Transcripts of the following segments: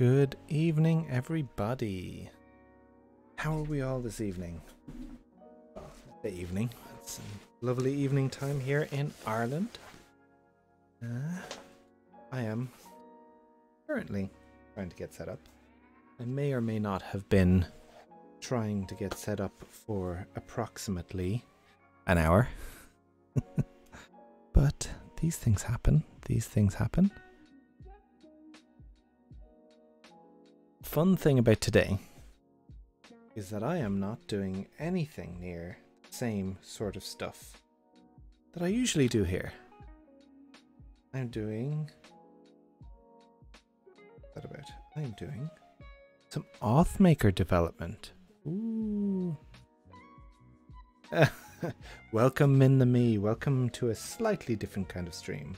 Good evening, everybody. How are we all this evening? Well, the evening. It's a lovely evening time here in Ireland. I am currently trying to get set up. I may or may not have been trying to get set up for approximately an hour. But these things happen. These things happen. Fun thing about today is that I am not doing anything near the same sort of stuff that I usually do here. I'm doing some Authmaker development. Ooh. Welcome in the me. Welcome to a slightly different kind of stream.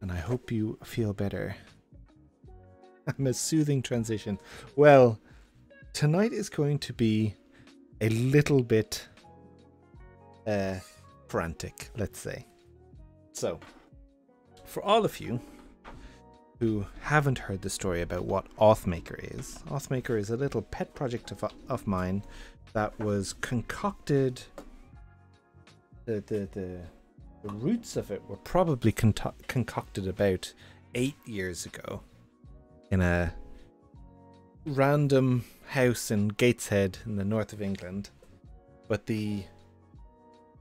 And I hope you feel better. I'm a soothing transition. Well, tonight is going to be a little bit frantic, let's say. So, for all of you who haven't heard the story about what Authmaker is a little pet project of mine that was concocted. The roots of it were probably concocted about 8 years ago in a random house in Gateshead in the north of England. But the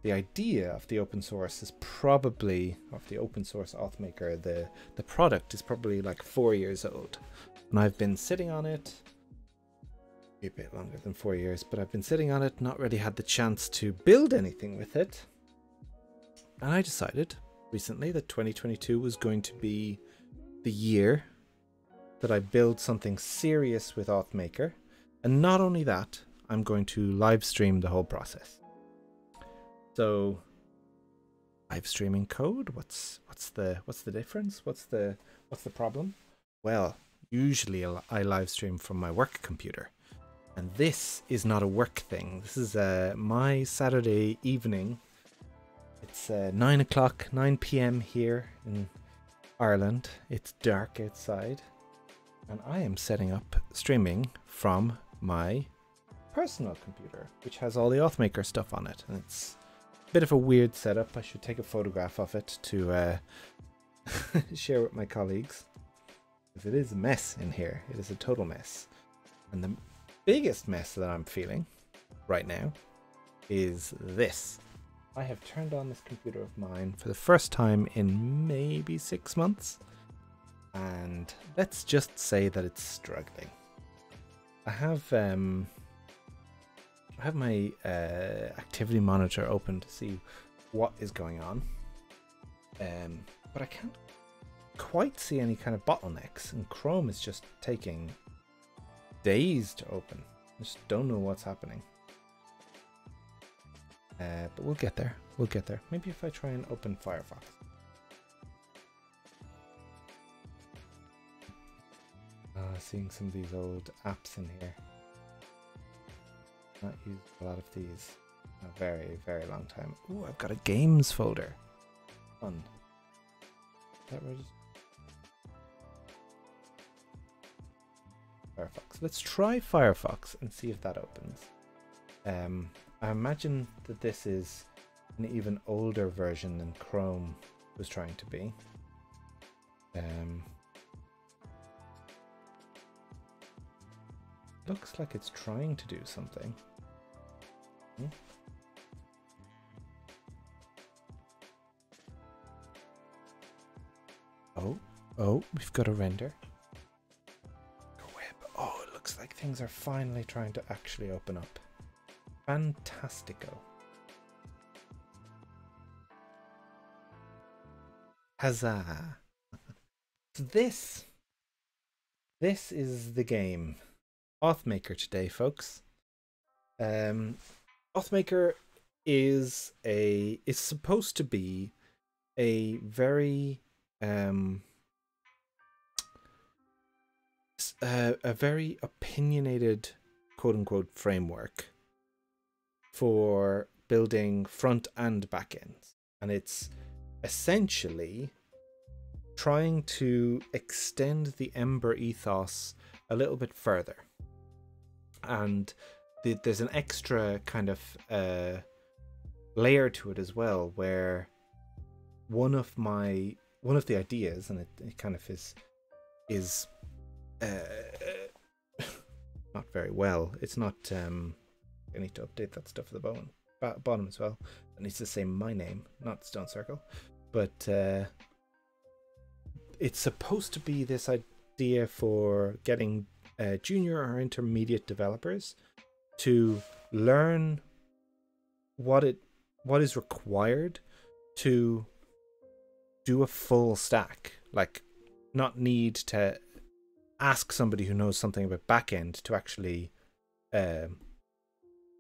idea of the open source is probably, of the open source Authmaker, the product is probably like 4 years old. And I've been sitting on it a bit longer than 4 years, but I've been sitting on it, not really had the chance to build anything with it. And I decided recently that 2022 was going to be the year that I build something serious with Authmaker. And not only that, I'm going to live stream the whole process. So, live streaming code, what's the difference? What's the problem? Well, usually I live stream from my work computer. And this is not a work thing. This is my Saturday evening. It's 9 p.m. here in Ireland. It's dark outside. And I am setting up streaming from my personal computer, which has all the Authmaker stuff on it. And it's a bit of a weird setup. I should take a photograph of it to share with my colleagues. Because it is a mess in here. It is a total mess. And the biggest mess that I'm feeling right now is this. I have turned on this computer of mine for the first time in maybe 6 months. And let's just say that it's struggling. I have my activity monitor open to see what is going on. But I can't quite see any kind of bottlenecks, and Chrome is just taking days to open. I just don't know what's happening. But we'll get there. We'll get there. Maybe if I try and open Firefox. Seeing some of these old apps in here. Not used a lot of these in a very, very long time. Ooh, I've got a games folder. Fun. Is that registered? Firefox. Let's try Firefox and see if that opens. I imagine that this is an even older version than Chrome was trying to be. Looks like it's trying to do something. Oh, we've got a render. A web. Oh, it looks like things are finally trying to actually open up. Fantastico. Huzzah. This is the game. Authmaker today, folks. Authmaker is supposed to be a very opinionated, quote unquote, framework for building front and back ends, and it's essentially trying to extend the Ember ethos a little bit further. And there's an extra kind of layer to it as well, where one of the ideas, and it kind of is not very well. It's not. I need to update that stuff at the bottom as well. It needs to say my name, not Stone Circle. But it's supposed to be this idea for getting junior or intermediate developers to learn what is required to do a full stack. Like, not need to ask somebody who knows something about backend to actually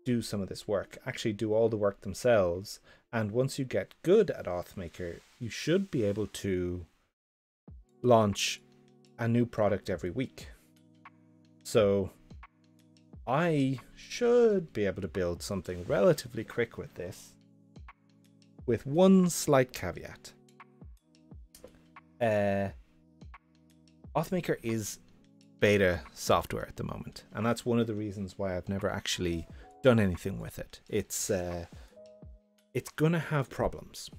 do some of this work, actually do all the work themselves. And once you get good at Authmaker, you should be able to launch a new product every week. So I should be able to build something relatively quick with this, with one slight caveat. Authmaker is beta software at the moment, and that's one of the reasons why I've never actually done anything with it. It's gonna have problems,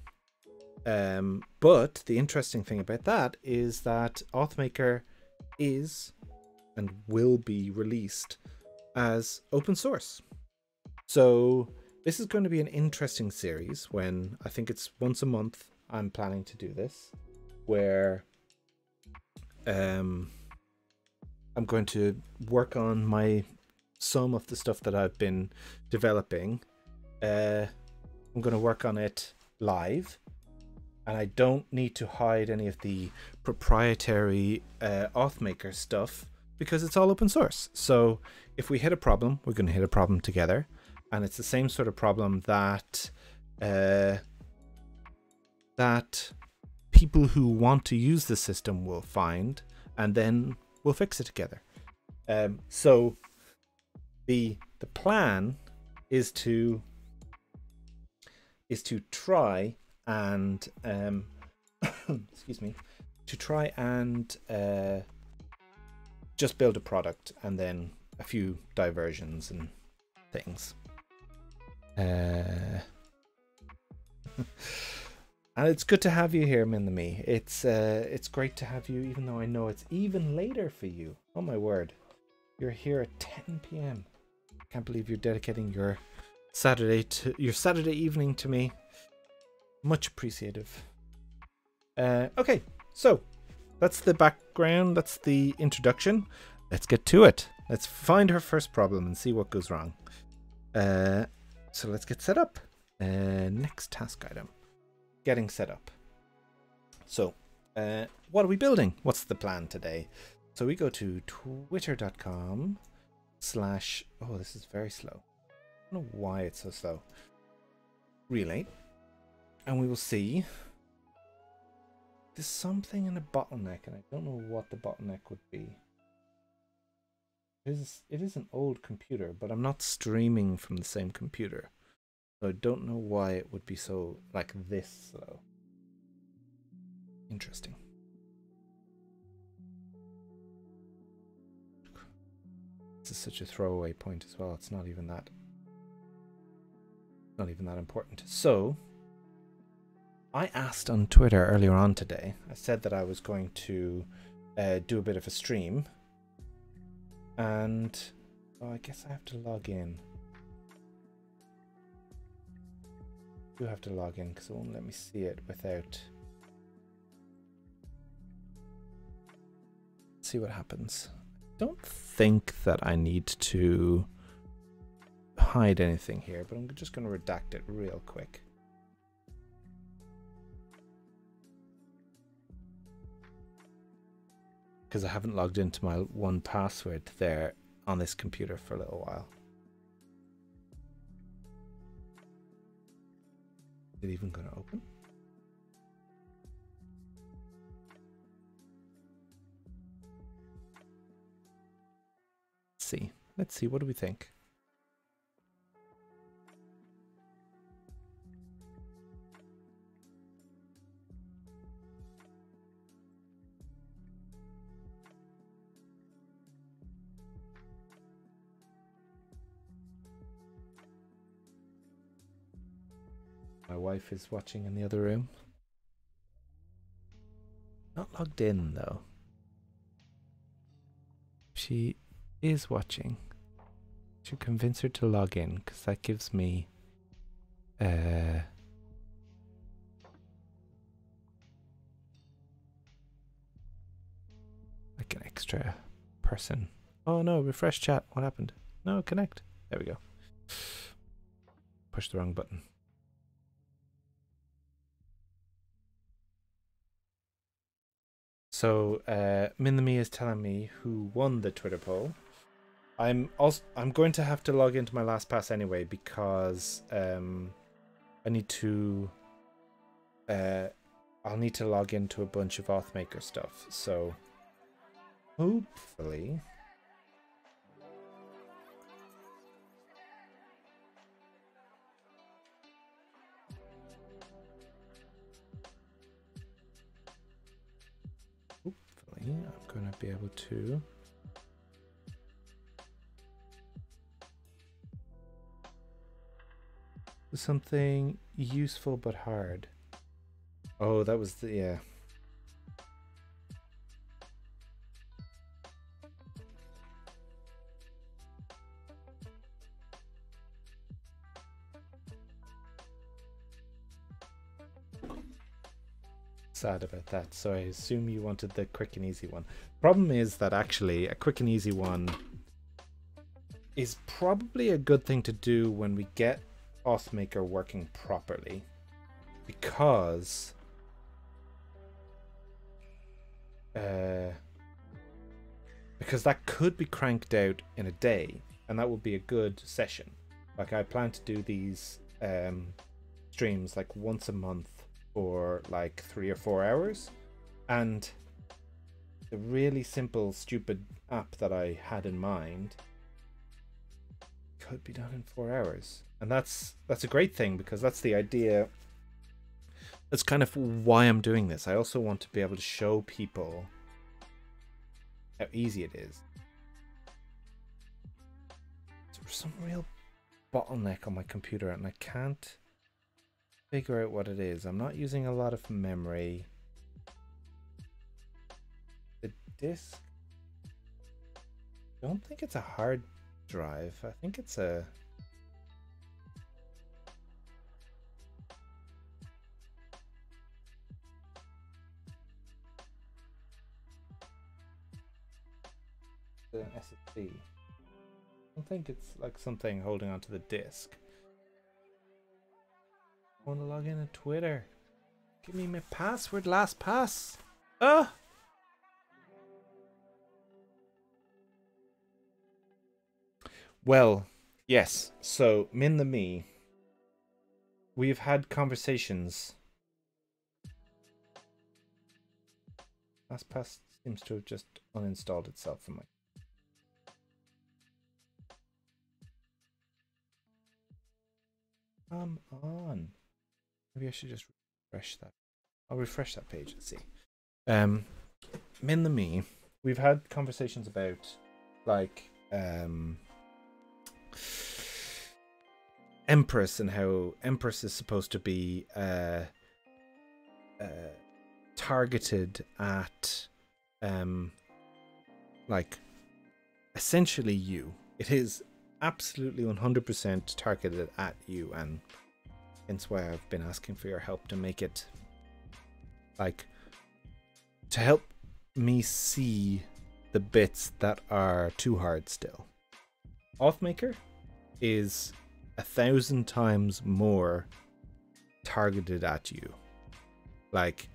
but the interesting thing about that is that Authmaker is and will be released as open source. So this is going to be an interesting series, when I think it's once a month I'm planning to do this, where I'm going to work on some of the stuff that I've been developing. I'm going to work on it live, and I don't need to hide any of the proprietary Authmaker stuff, because it's all open source. So if we hit a problem, we're going to hit a problem together, and it's the same sort of problem that that people who want to use the system will find, and then we'll fix it together. So the plan is to try and excuse me, to try and just build a product, and then a few diversions and things. And it's good to have you here, Min the Me. It's great to have you, even though I know it's even later for you. Oh my word, you're here at 10 p.m. Can't believe you're dedicating your Saturday evening to me. Much appreciative. Okay, so that's the background. That's the introduction. Let's get to it. Let's find her first problem and see what goes wrong. So let's get set up. Next task item. Getting set up. So what are we building? What's the plan today? So we go to twitter.com/ oh, this is very slow. I don't know why it's so slow. Relay. And we will see there's something in a bottleneck, and I don't know what the bottleneck would be. It is an old computer, but I'm not streaming from the same computer. So I don't know why it would be so, like, this slow. Interesting. This is such a throwaway point as well. It's not even that important. So I asked on Twitter earlier on today, I said that I was going to do a bit of a stream, and I guess I have to log in. I do have to log in because it won't let me see it without. Let's see what happens. I don't think that I need to hide anything here, but I'm just going to redact it real quick. Because I haven't logged into my one password there on this computer for a little while. Is it even going to open? Let's see, what do we think? My wife is watching in the other room. Not logged in though. She is watching. Should convince her to log in because that gives me like an extra person. Oh no, refresh chat. What happened? No, connect. There we go. Push the wrong button. So Minami is telling me who won the Twitter poll. I'm going to have to log into my LastPass anyway because I need to I'll need to log into a bunch of Authmaker stuff. So hopefully I'm going to be able to do something useful but hard. Oh, that was the, yeah. Sad about that. So I assume you wanted the quick and easy one. Problem is that actually a quick and easy one is probably a good thing to do when we get Authmaker working properly, because that could be cranked out in a day, and that would be a good session. Like, I plan to do these streams like once a month for like 3 or 4 hours, and the really simple stupid app that I had in mind could be done in 4 hours, and that's a great thing, because that's the idea. That's kind of why I'm doing this. I also want to be able to show people how easy it is. There's some real bottleneck on my computer and I can't figure out what it is. I'm not using a lot of memory. The disk, I don't think it's a hard drive. I think it's a SSD. I don't think it's like something holding onto the disk. I want to log in on Twitter. Give me my password, LastPass. Well, yes. So, Min the Me, we've had conversations. LastPass seems to have just uninstalled itself from my. Come on. Maybe I should just refresh that. I'll refresh that page and see. Min the Me, we've had conversations about like Empress, and how Empress is supposed to be targeted at like essentially you. It is absolutely 100% targeted at you, and hence why I've been asking for your help to make it like, to help me see the bits that are too hard still. Authmaker is 1,000 times more targeted at you. Like,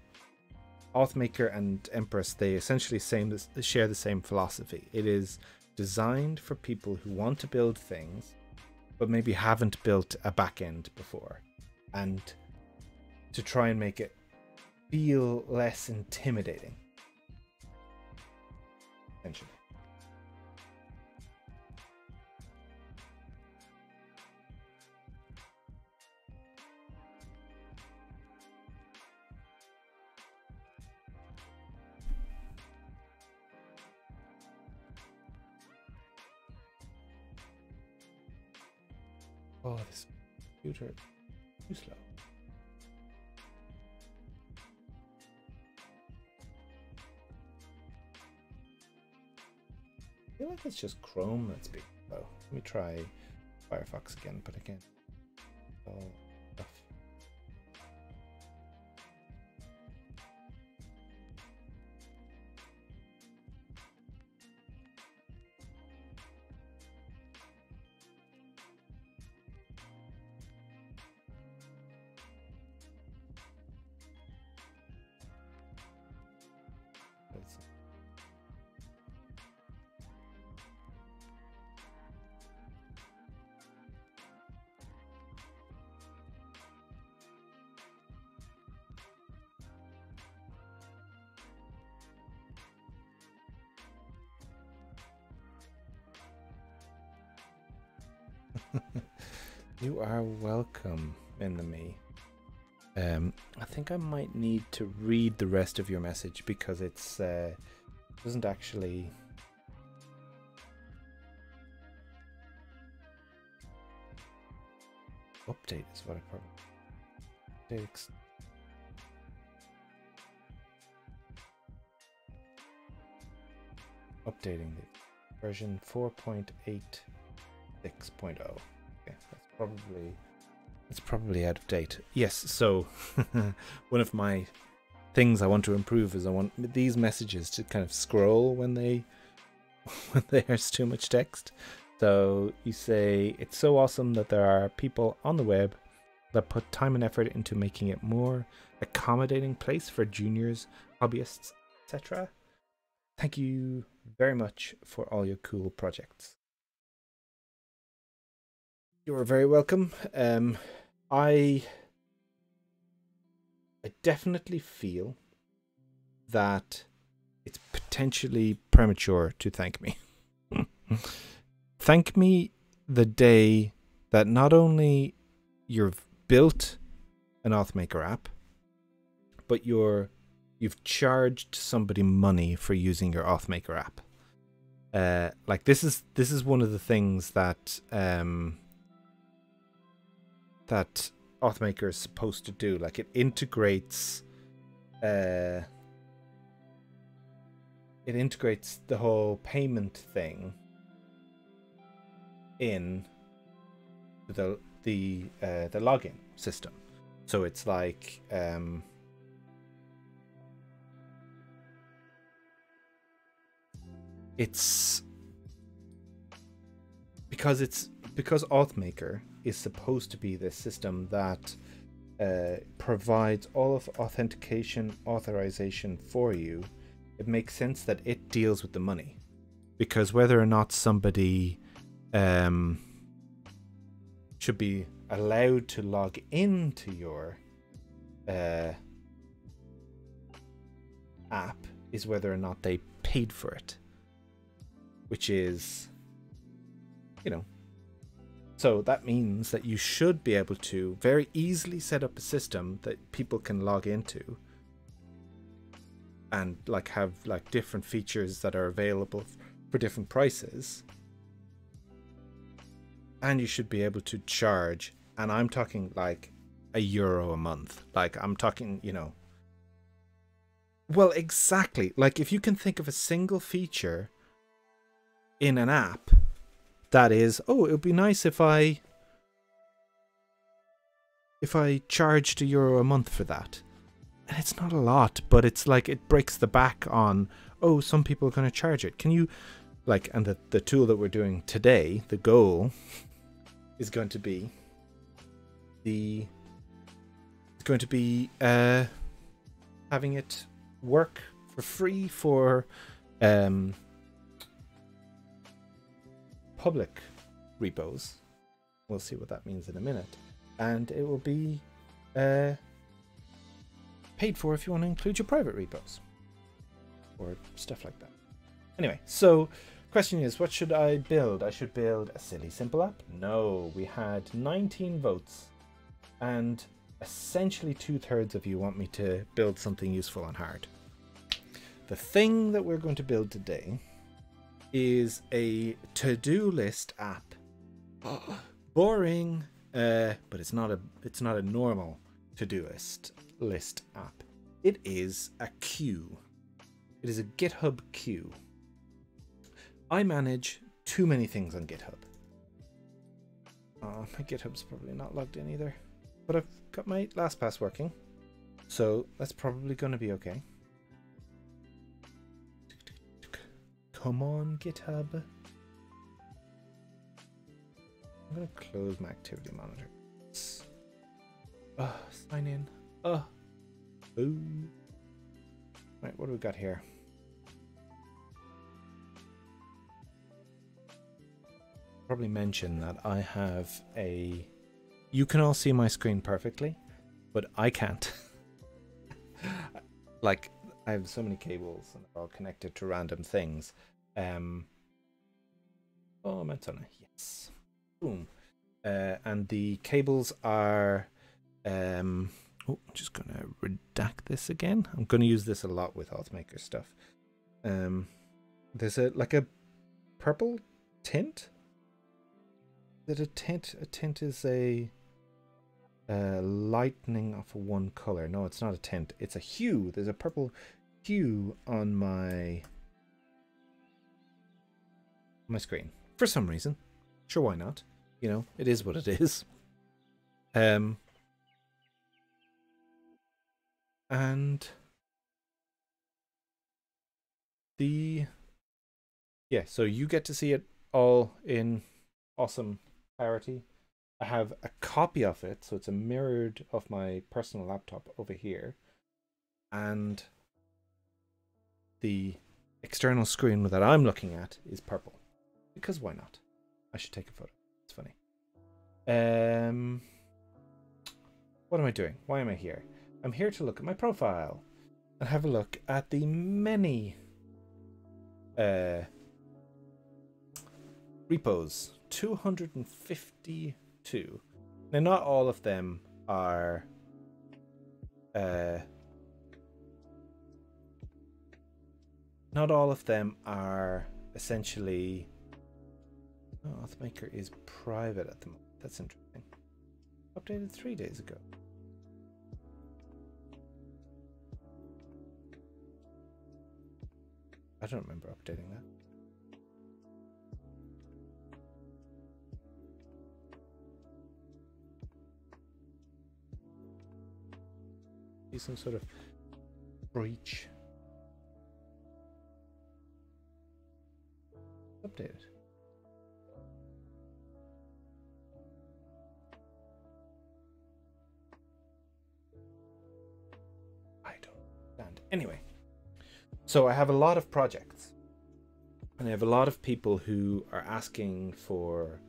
Authmaker and Empress, they essentially share the same philosophy. It is designed for people who want to build things but maybe haven't built a backend before, and to try and make it feel less intimidating, essentially. Oh, this computer is too slow. feel like it's just Chrome that's being slow. Let me try Firefox again, but again, all stuff. You are welcome, Enemy. I think I might need to read the rest of your message because it's doesn't actually update is what I probably updating the version 4.86.0. Okay, that's probably out of date. Yes, so one of my things I want to improve is I want these messages to kind of scroll when there's too much text. So you say, it's so awesome that there are people on the web that put time and effort into making it more accommodating place for juniors, hobbyists, etc. Thank you very much for all your cool projects. You are very welcome. I definitely feel that it's potentially premature to thank me. Thank me the day that not only you've built an Authmaker app, but you've charged somebody money for using your Authmaker app. Like this is one of the things that that Authmaker is supposed to do. Like it integrates the whole payment thing in the login system. So it's like it's because Authmaker is supposed to be this system that provides all of authentication authorization for you. It makes sense that it deals with the money, because whether or not somebody should be allowed to log into your app is whether or not they paid for it, which is, so that means that you should be able to very easily set up a system that people can log into and like have like different features that are available for different prices. And you should be able to charge, and I'm talking like €1 a month. Like I'm talking, well, exactly. Like if you can think of a single feature in an app that is, oh, it would be nice if I charged €1 a month for that. And it's not a lot, but it's like it breaks the back on, oh, some people are going to charge it. Can you, like, and the tool that we're doing today, the goal is going to be having it work for free for public repos. We'll see what that means in a minute. And it will be paid for if you want to include your private repos or stuff like that. Anyway, so question is, what should I build? I should build a silly simple app? No, we had 19 votes and essentially 2/3 of you want me to build something useful and hard. The thing that we're going to build today is a to-do list app. Boring, but it's not a normal to-do list app. It is a queue. It is a GitHub queue. I manage too many things on GitHub. Oh, my GitHub's probably not logged in either. But I've got my LastPass working. So that's probably going to be okay. Come on, GitHub. I'm going to close my activity monitor. Sign in. Boo. Right, what do we got here? Probably mention that I have a... You can all see my screen perfectly, but I can't. Like, I have so many cables and they're all connected to random things. Oh, Mentona, yes. Boom. And the cables are... I'm just going to redact this again. I'm going to use this a lot with Authmaker stuff. There's a purple tint. Is it a tint? A tint is a lightening of one color. No, it's not a tint. It's a hue. There's a purple hue on my screen for some reason. Sure, why not? You know, it is what it is. And so you get to see it all in awesome clarity. I have a copy of it, so it's a mirrored of my personal laptop over here, and the external screen that I'm looking at is purple, because why not? I should take a photo. It's funny. What am I doing? Why am I here? I'm here to look at my profile and have a look at the many repos. 252. Now, not all of them are essentially... Oh, Authmaker is private at the moment. That's interesting. Updated 3 days ago. I don't remember updating that. See some sort of breach. Updated. I don't understand. Anyway, so I have a lot of projects, and I have a lot of people who are asking for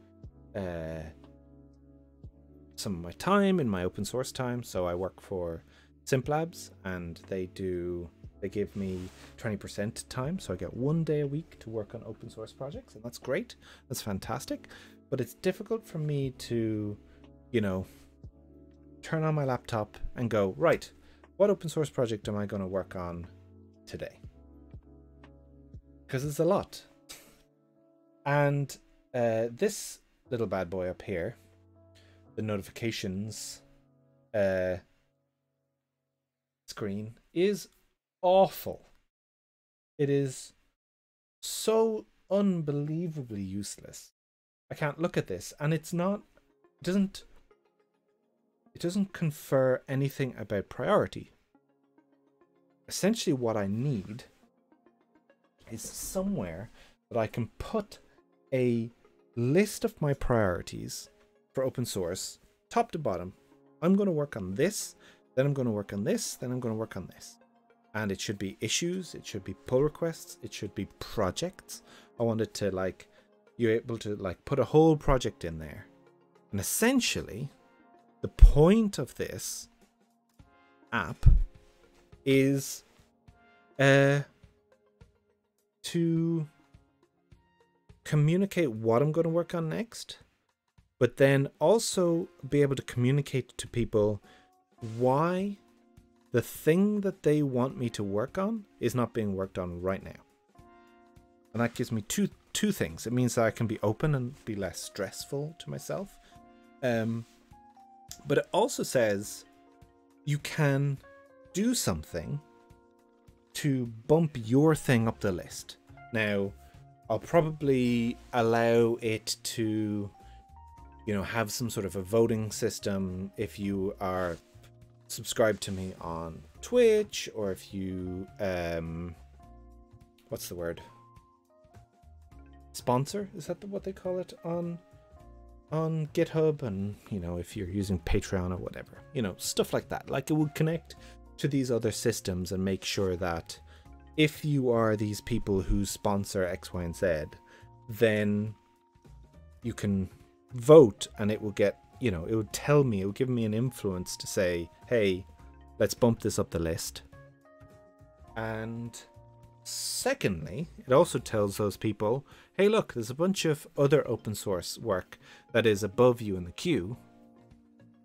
some of my time in my open source time. So I work for Simplabs, and they give me 20% time, so I get 1 day a week to work on open source projects, and that's great. That's fantastic. But it's difficult for me to, you know, turn on my laptop and go, right, what open source project am I going to work on today? Because it's a lot. And this little bad boy up here, the notifications screen, is awful. It is so unbelievably useless. I can't look at this, and it doesn't confer anything about priority. Essentially what I need is somewhere that I can put a list of my priorities for open source, top to bottom. I'm going to work on this, then I'm going to work on this, then I'm going to work on this. And it should be issues, it should be pull requests, it should be projects. I wanted to, like, you're able to, like, put a whole project in there. And essentially, the point of this app is to communicate what I'm going to work on next, but then also be able to communicate to people why the thing that they want me to work on is not being worked on right now. And that gives me two things. It means that I can be open and be less stressful to myself. But it also says you can do something to bump your thing up the list. Now, I'll probably allow it to, you know, have some sort of a voting system if you are subscribed to me on Twitch, or if you what's the word, sponsor, is that what they call it on GitHub, and you know, if you're using Patreon or whatever, you know, stuff like that. Like, it would connect to these other systems and make sure that if you are these people who sponsor X, Y, and Z, then you can vote, and it will get, you know, it would tell me, it would give me an influence to say, hey, let's bump this up the list. And secondly, it also tells those people, hey, look, there's a bunch of other open source work that is above you in the queue.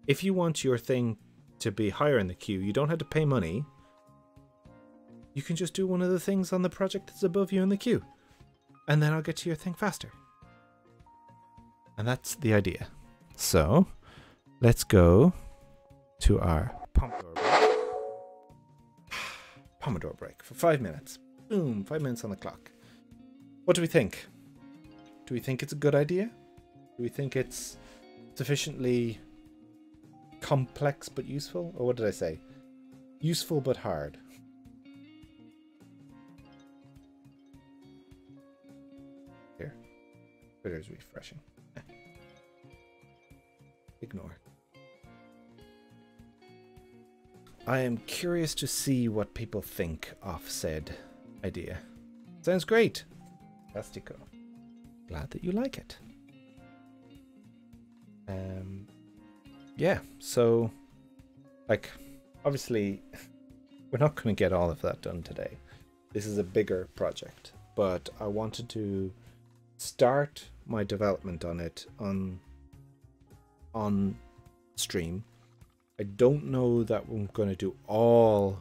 If you want your thing to be higher in the queue, you don't have to pay money. You can just do one of the things on the project that's above you in the queue, and then I'll get to your thing faster. And that's the idea. So let's go to our Pomodoro break for 5 minutes. Boom, 5 minutes on the clock. What do we think? Do we think it's a good idea? Do we think it's sufficiently complex but useful? Or what did I say? Useful but hard. Here. Twitter's refreshing. Ignore. I am curious to see what people think of said idea. Sounds great. Fantastico. Glad that you like it. Yeah, so, like, obviously, we're not going to get all of that done today. This is a bigger project, but I wanted to start my development on it on stream. I don't know that I'm going to do all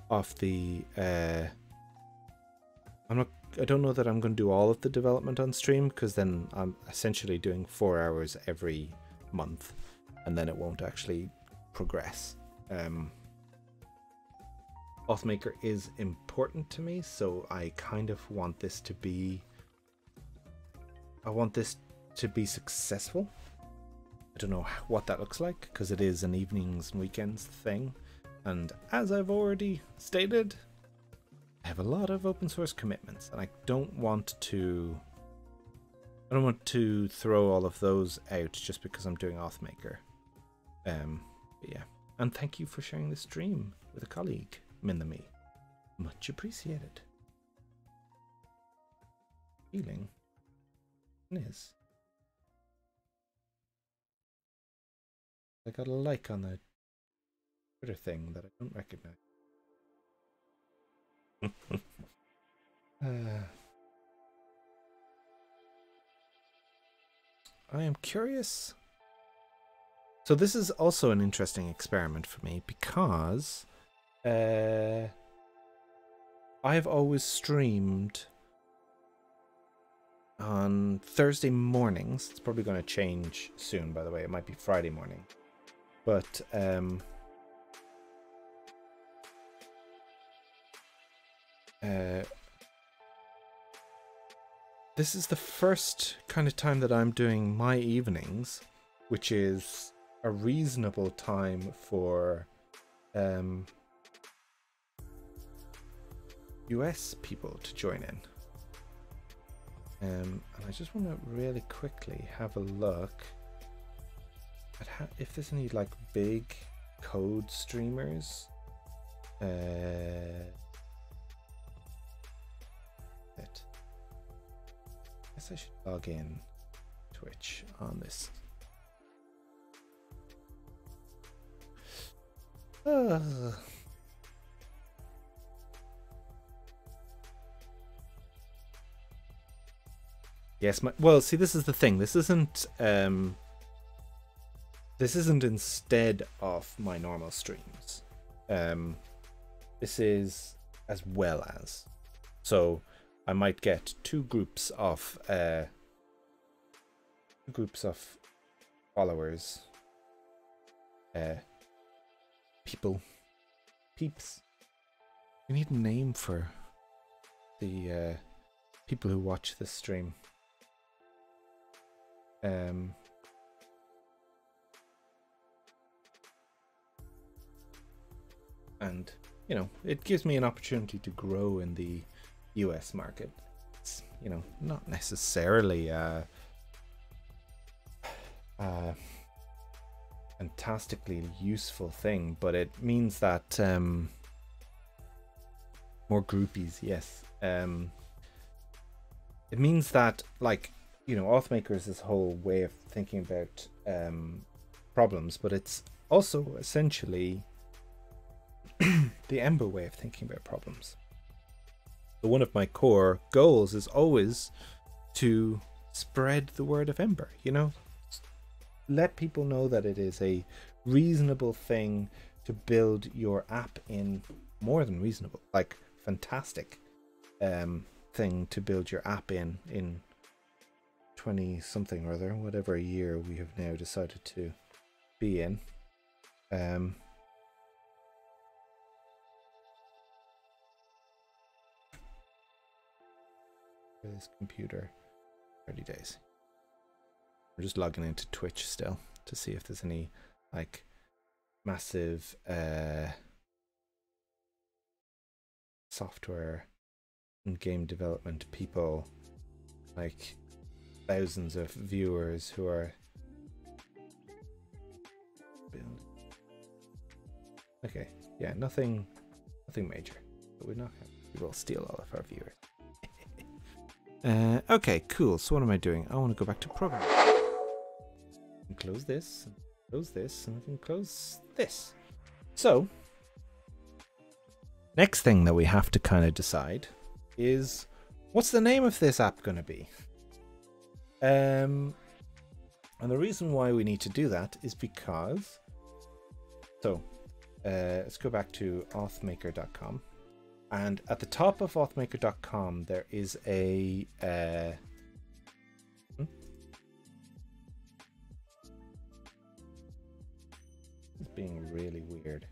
of the I don't know that I'm going to do all of the development on stream, because then I'm essentially doing 4 hours every month, and then it won't actually progress. Authmaker is important to me, so I kind of want this to be, I want this to be successful. I don't know what that looks like, because it is an evenings and weekends thing, and as I've already stated, I have a lot of open source commitments, and I don't want to throw all of those out just because I'm doing Authmaker. But yeah, and thank you for sharing the stream with a colleague, Minami. Much appreciated. Feeling is. I got a like on the Twitter thing that I don't recognize. I am curious. So this is also an interesting experiment for me, because I've always streamed on Thursday mornings. It's probably going to change soon, by the way. It might be Friday morning. But this is the first kind of time that I'm doing my evenings, which is a reasonable time for US people to join in. And I just want to really quickly have a look at if there's any like big code streamers. I guess I should log in Twitch on this. Yes, well, see, this is the thing. This isn't instead of my normal streams. This is as well as. So I might get two groups of followers, peeps. We need a name for the people who watch this stream. And you know, it gives me an opportunity to grow in the US market. It's, you know, not necessarily fantastically useful thing, but it means that more groupies, yes. It means that, like, you know, Authmaker is this whole way of thinking about problems, but it's also essentially the Ember way of thinking about problems. So one of my core goals is always to spread the word of Ember, you know, let people know that it is a reasonable thing to build your app in. More than reasonable, like fantastic thing to build your app in 20 something or other, whatever year we have now decided to be in. For this computer, 30 days. I'm just logging into Twitch still to see if there's any like massive software and game development people, like thousands of viewers who are building. Okay, yeah, nothing major, but we're not gonna, we will steal all of our viewers. Okay, cool. So what am I doing? I want to go back to programming. Close this, and I can close this. So next thing that we have to kind of decide is, what's the name of this app going to be? And the reason why we need to do that is because, so let's go back to authmaker.com, and at the top of authmaker.com there is a it's being really weird.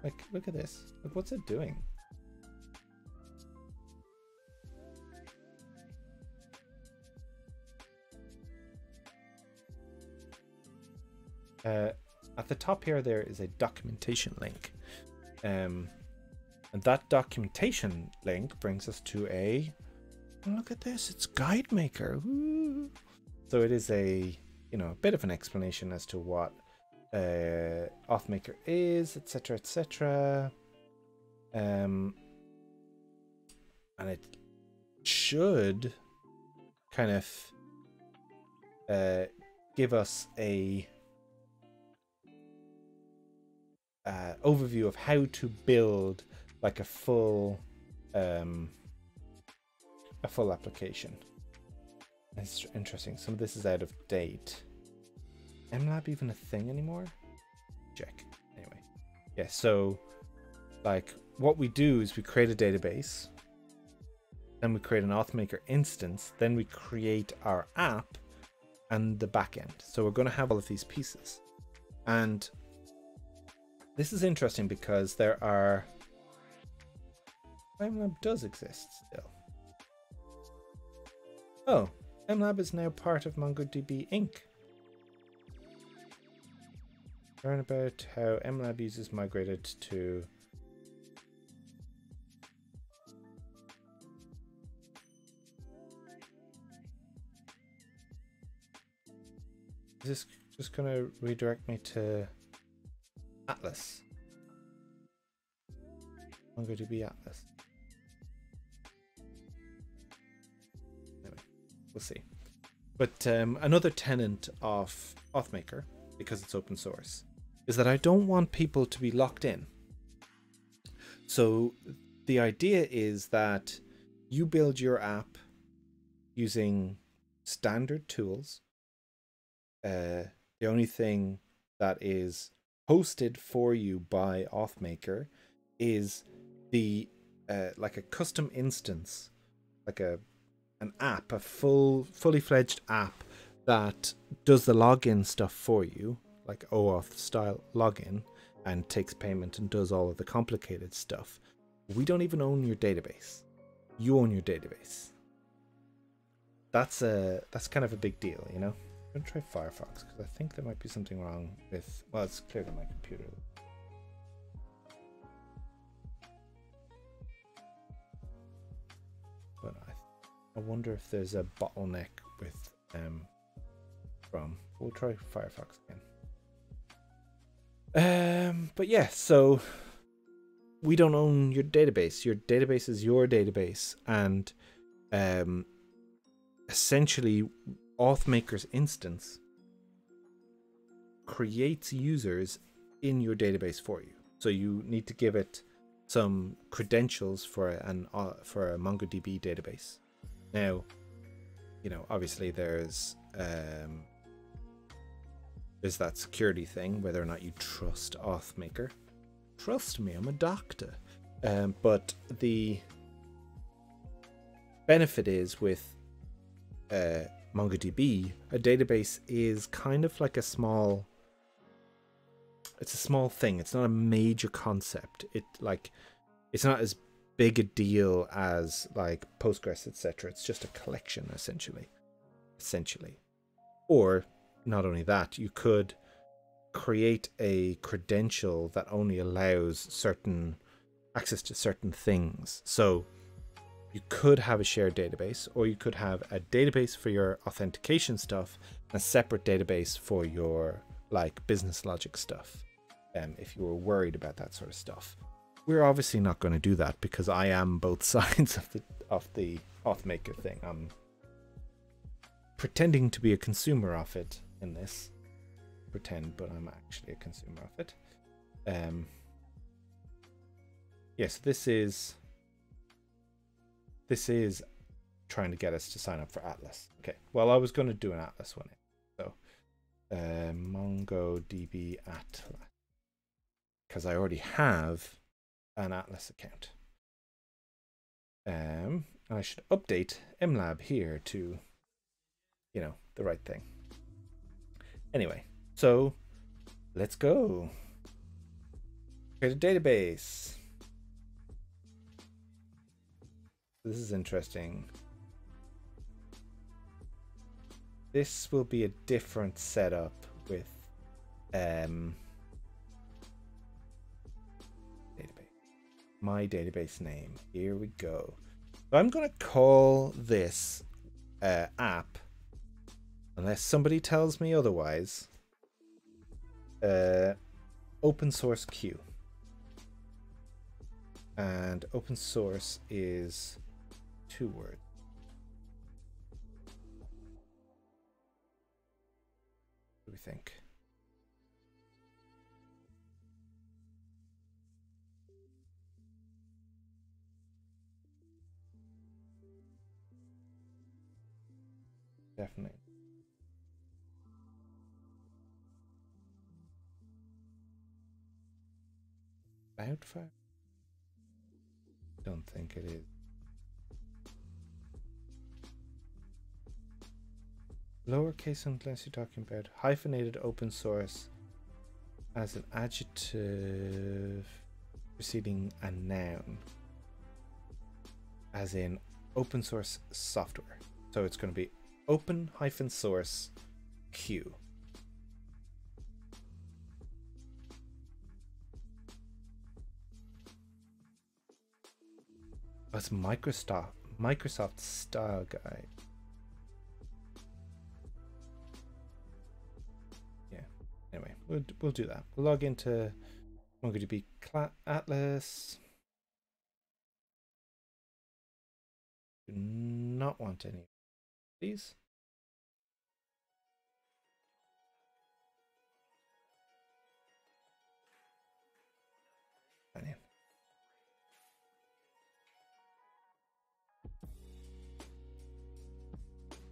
Like, look at this. Look, what's it doing? At the top here, there is a documentation link. And that documentation link brings us to a, look at this, it's GuideMaker. Woo. So it is a, you know, a bit of an explanation as to what Authmaker is, etc., etc. And it should kind of give us a overview of how to build like a full application. It's interesting. Some of this is out of date. MLab even a thing anymore? Check. Anyway, yeah, so like what we do is we create a database, then we create an Authmaker instance, then we create our app and the backend. So we're going to have all of these pieces. And this is interesting because there are, MLab does exist still. Oh, MLab is now part of MongoDB Inc. Learn about how MLab users migrated to is this just going to redirect me to Atlas? MongoDB Atlas. Anyway, we'll see. But another tenet of Authmaker, because it's open source, is that I don't want people to be locked in. So the idea is that you build your app using standard tools. The only thing that is hosted for you by Authmaker is the like a custom instance, like an app, a fully fledged app that does the login stuff for you, like OAuth style login, and takes payment and does all of the complicated stuff. we don't even own your database. You own your database. That's kind of a big deal, you know. I'm gonna try Firefox because I think there might be something wrong with. Well, it's clearly my computer. But I wonder if there's a bottleneck with Chrome. We'll try Firefox again. But yeah, so we don't own your database. Your database is your database, and essentially Authmaker's instance creates users in your database for you. So you need to give it some credentials for a MongoDB database. Now, you know, obviously there's that security thing, whether or not you trust Authmaker. Trust me, I'm a doctor. But the benefit is with MongoDB, a database is kind of like a small thing. It's not a major concept. It's not as big a deal as like Postgres, etc. It's just a collection essentially. Or not only that, you could create a credential that only allows certain access to certain things. So you could have a shared database, or you could have a database for your authentication stuff and a separate database for your like business logic stuff. If you were worried about that sort of stuff. We're obviously not going to do that because I am both sides of the Authmaker thing. I'm pretending to be a consumer of it in this. Pretend, but I'm actually a consumer of it. Yes, this is trying to get us to sign up for Atlas. Okay, well, I was going to do an Atlas one. So MongoDB Atlas, because I already have an Atlas account. I should update MLab here to, you know, the right thing. Anyway, so let's go. Create a database. This is interesting. This will be a different setup with database. My database name. Here we go. So I'm going to call this app, unless somebody tells me otherwise, open source Q. And open source is 2 words. What do we think? Definitely. Outfire? Don't think it is. Lowercase unless you're talking about hyphenated open source as an adjective preceding a noun, as in open source software. So it's going to be open -source Q. That's Microsoft style guide. Yeah. Anyway, we'll do that. We'll log into MongoDB Atlas. Do not want any of these.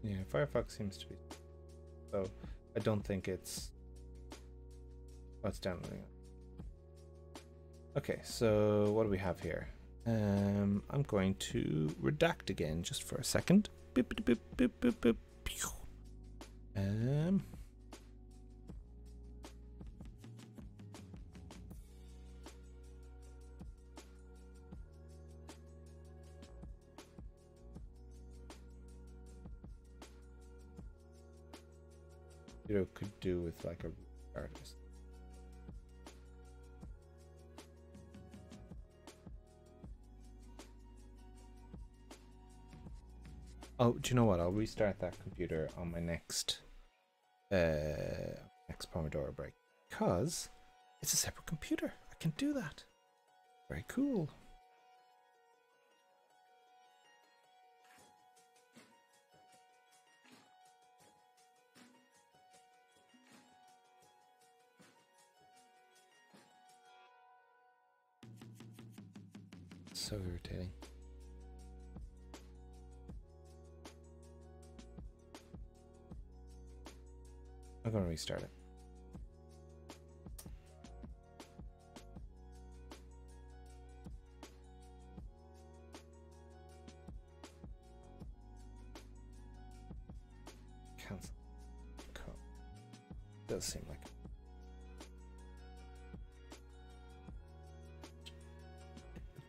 Yeah, Firefox seems to be. So I don't think it's. Oh, it's downloading. Okay, so what do we have here? I'm going to redact again just for a second. Beep, beep, beep, beep, beep, beep. computer could do with like a artist. Oh, do you know what? I'll restart that computer on my next Pomodoro break because it's a separate computer. I can do that. Very cool. So irritating. I'm going to restart it. Cancel. Does seem like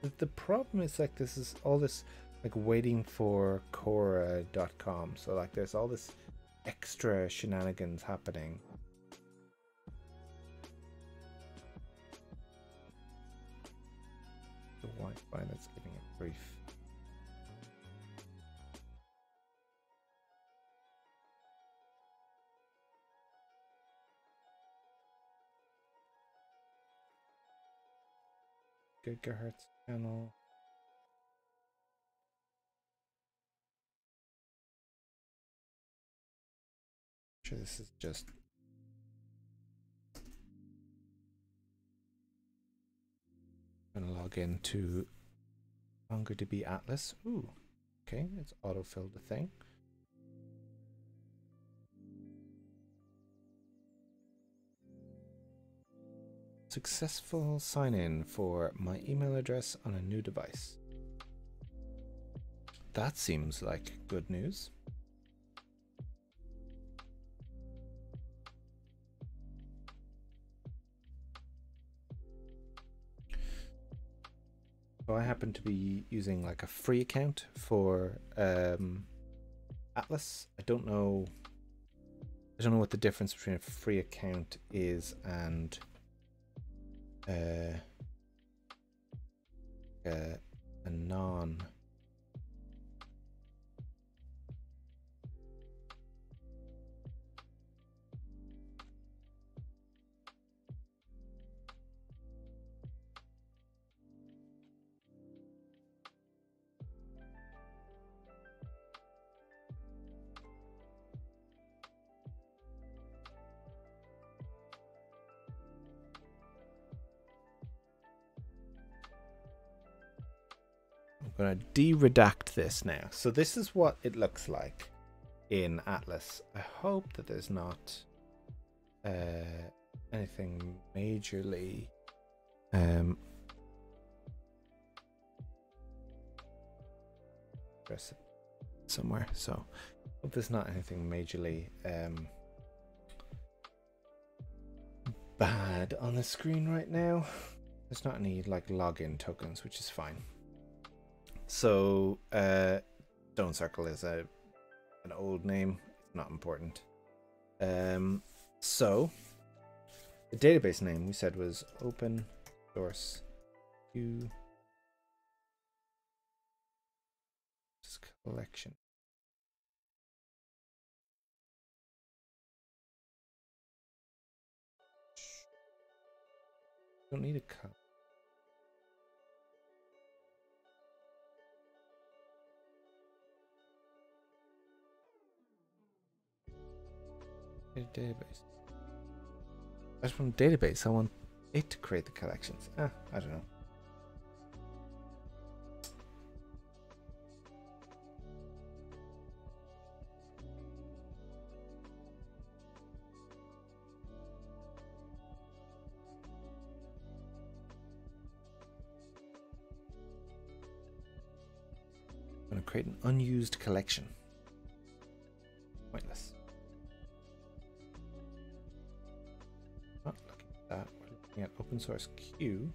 it. The problem is like this is all this like waiting for Quora.com. So like there's all this extra shenanigans happening. The Wi-Fi that's giving it grief. Gigahertz channel. Sure, this is just gonna log into MongoDB Atlas. Ooh, okay, it's autofilled the thing. Successful sign-in for my email address on a new device. That seems like good news. So I happen to be using like a free account for Atlas. I don't know what the difference between a free account is and a non. I'm going to de-redact this now. So this is what it looks like in Atlas. I hope that there's not anything majorly press it somewhere. So hope there's not anything majorly bad on the screen right now. There's not any like login tokens, which is fine. So Stone Circle is an old name. It's not important. So the database name we said was open source Q collection. Don't need a cut. Database. I just want a database. I want it to create the collections. I don't know. I'm going to create an unused collection. Pointless. Not looking at that. We're looking at open source Q.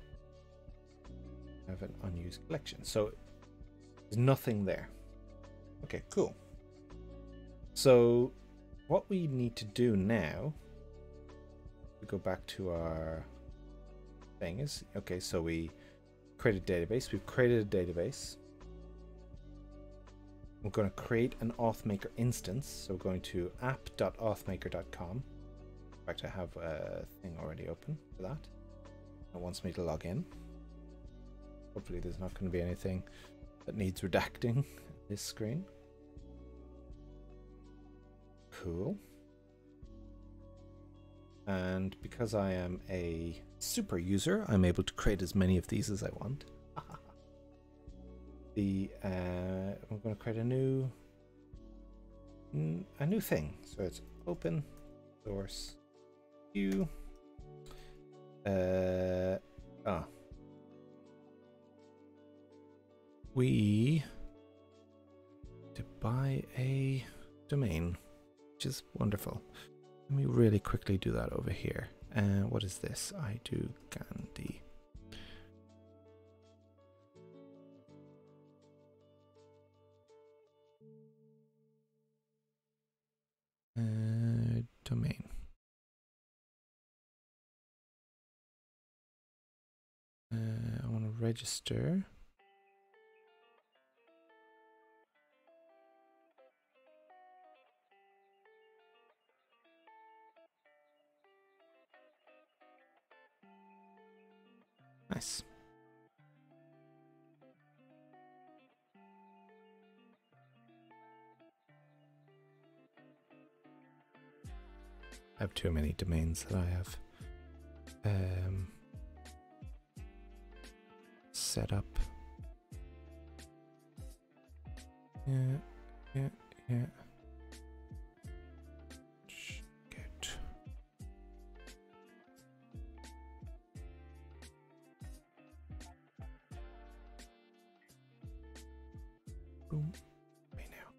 I have an unused collection. So there's nothing there. Okay, cool. So what we need to do now, we go back to our thing is, okay, so we create a database. We've created a database. We're going to create an Authmaker instance. So we're going to app.authmaker.com. In fact, I have a thing already open for that. It wants me to log in. Hopefully there's not going to be anything that needs redacting on this screen. Cool. And because I am a super user, I'm able to create as many of these as I want. I'm going to create a new thing. So it's open source Q. We to buy a domain, which is wonderful. Let me really quickly do that over here. What is this? I do Gandhi. Domain. I want to register. Nice. I have too many domains that I have set up. Yeah. Good. Boom. Right now.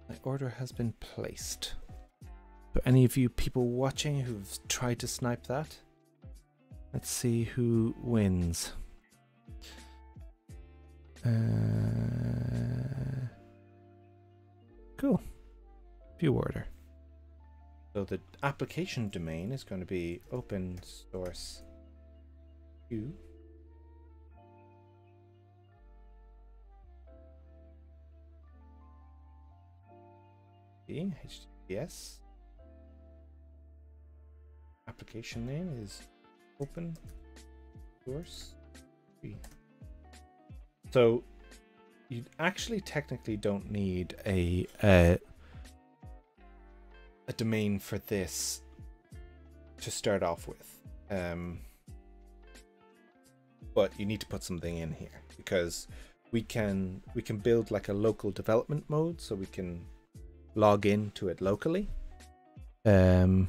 My order has been placed. So any of you people watching who've tried to snipe that, let's see who wins. Cool. View order. So the application domain is going to be open source Q. HTTPS. Application name is open source Q. So you actually technically don't need a domain for this to start off with, but you need to put something in here because we can build like a local development mode, so we can log into it locally, and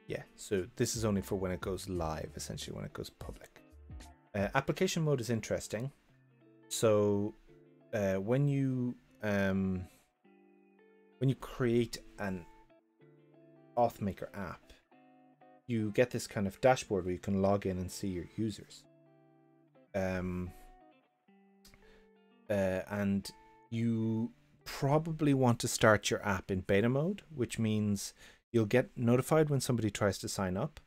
yeah, so this is only for when it goes live, essentially when it goes public. Application mode is interesting. So when you create an Authmaker app, you get this kind of dashboard where you can log in and see your users. And you probably want to start your app in beta mode, which means you'll get notified when somebody tries to sign up,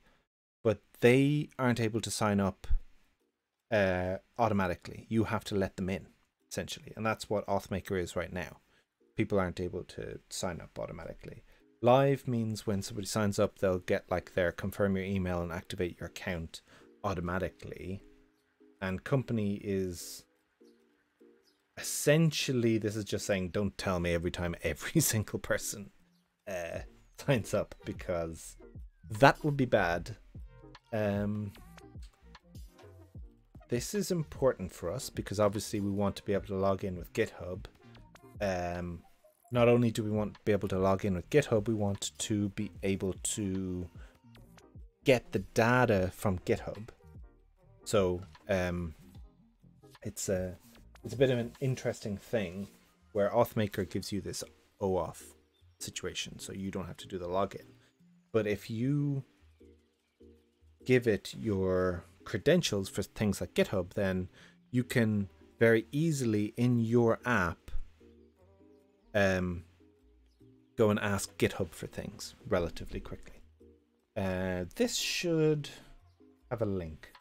but they aren't able to sign up automatically. You have to let them in, essentially. And that's what Authmaker is right now. People aren't able to sign up automatically. Live means when somebody signs up, they'll get like their confirm your email and activate your account automatically. And company is essentially, this is just saying, don't tell me every time every single person signs up, because that would be bad. This is important for us because obviously we want to be able to log in with GitHub. Not only do we want to be able to log in with GitHub, we want to be able to get the data from GitHub. So it's a bit of an interesting thing where Authmaker gives you this OAuth situation, so you don't have to do the login. But if you give it your credentials for things like GitHub, then you can very easily in your app go and ask GitHub for things relatively quickly. This should have a link.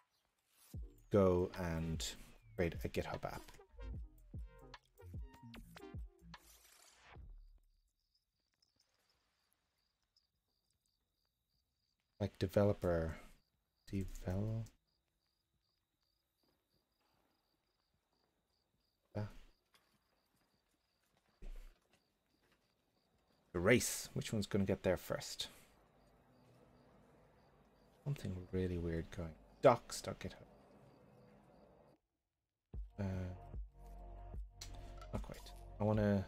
Go and create a GitHub app. Like developer. The race. Which one's going to get there first? Something really weird going. Docs.github. Not quite. I want to.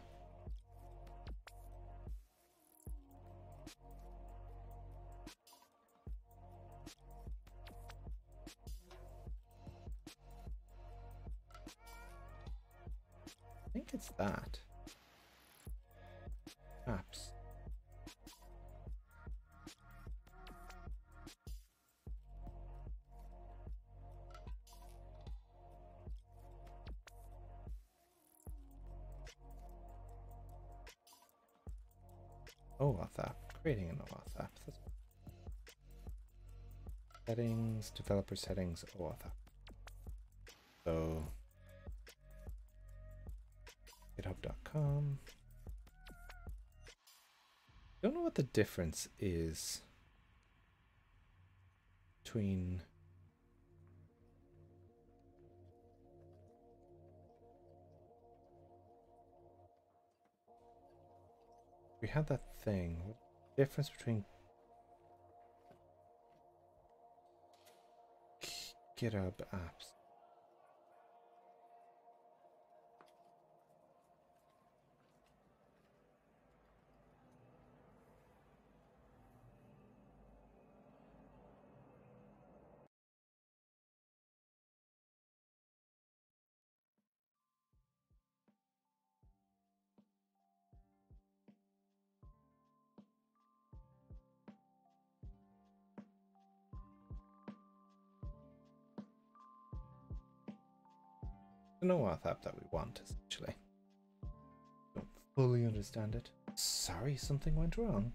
I think it's that. Apps. OAuth app. Creating an OAuth app. Settings, developer settings, OAuth app. So github.com. Don't know what the difference is between we had that thing. What difference between GitHub apps? The OAuth app that we want, essentially. Don't fully understand it. Sorry, something went wrong.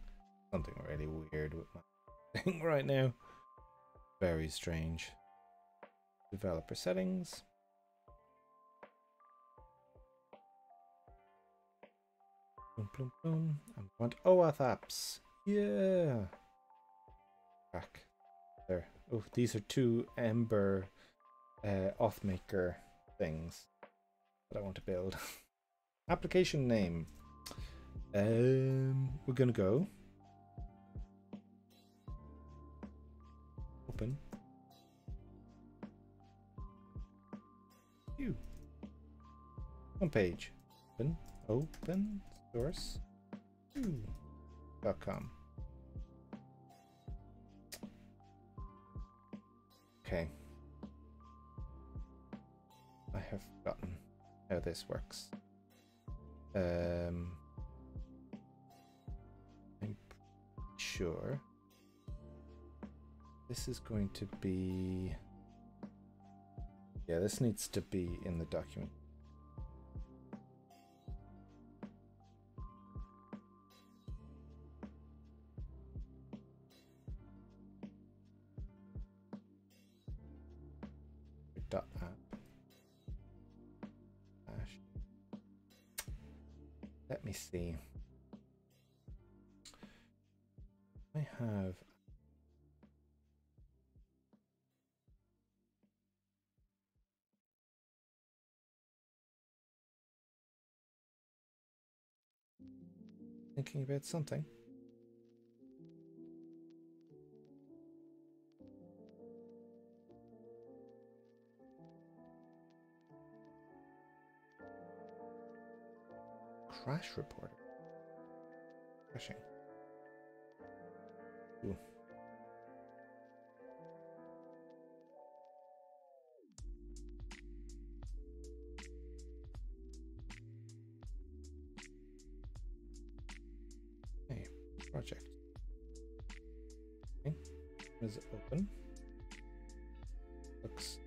Something really weird with my thing right now. Very strange. Developer settings. Boom, boom, boom. And we want OAuth apps. Yeah. Back there. Oh, these are two Ember Authmaker things that I want to build. Application name. We're gonna go open. Home page. Open source. .com. Okay. I have forgotten how this works. I'm sure this is going to be, yeah, this needs to be in the document. .app. Let me see. I have thinking about something. Crash reporter. Crashing. Ooh. Hey, project. is open. Looks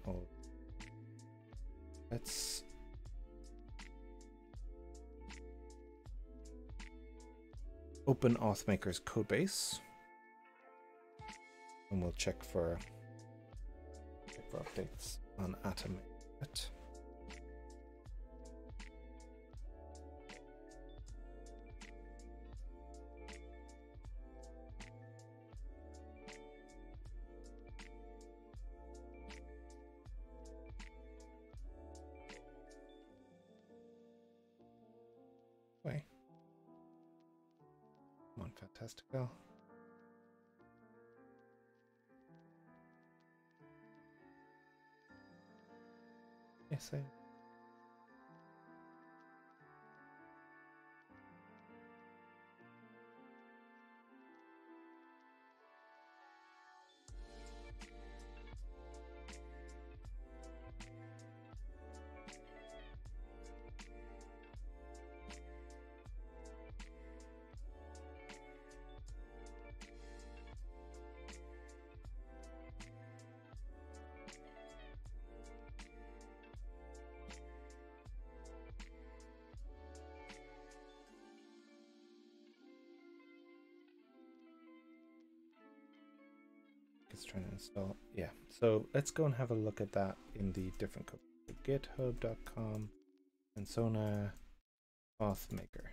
old. Let's open Authmaker's codebase, and we'll check for updates on Atom. Way. Come on, Fantastical. Yes, I. It's trying to install. Yeah, so let's go and have a look at that in the different code. Github.com and Sona Authmaker.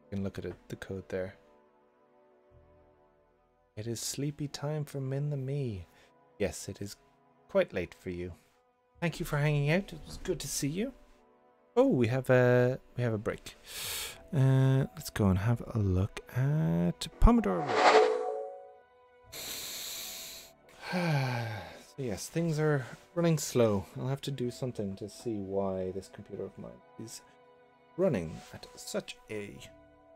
You can look at it, the code there. It is sleepy time for Min the Me. Yes, it is quite late for you. Thank you for hanging out. It was good to see you. Oh, we have a break. Let's go and have a look at Pomodoro. So yes, things are running slow. I'll have to do something to see why this computer of mine is running at such a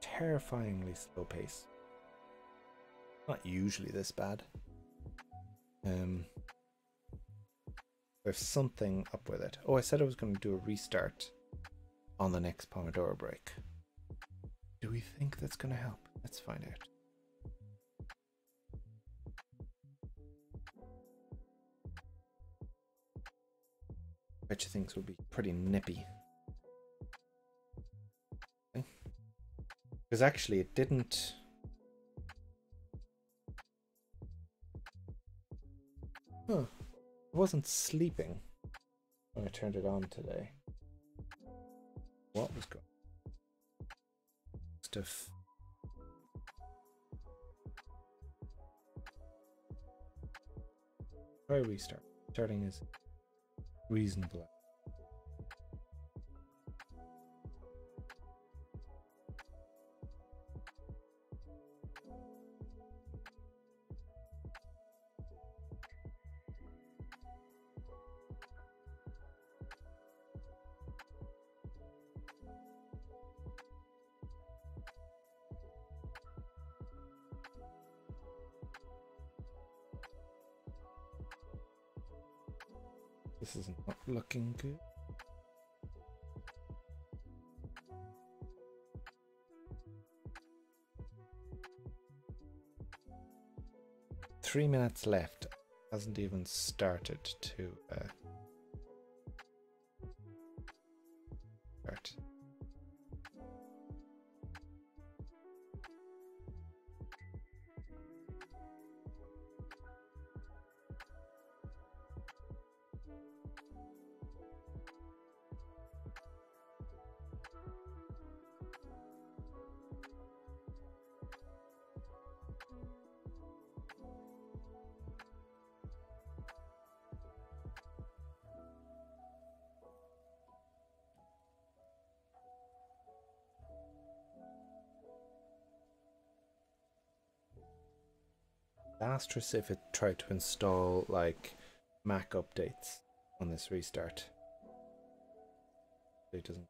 terrifyingly slow pace. Not usually this bad. There's something up with it. Oh, I said I was going to do a restart on the next Pomodoro break. Do we think that's going to help? Let's find out. I bet you things will be pretty nippy. Because actually it didn't... Huh. I wasn't sleeping when I turned it on today. What was going on? Stuff. Try restart. Starting is reasonable. This is not looking good. Three minutes left. Hasn't even started to start. Disastrous if it tried to install like Mac updates on this restart. It doesn't.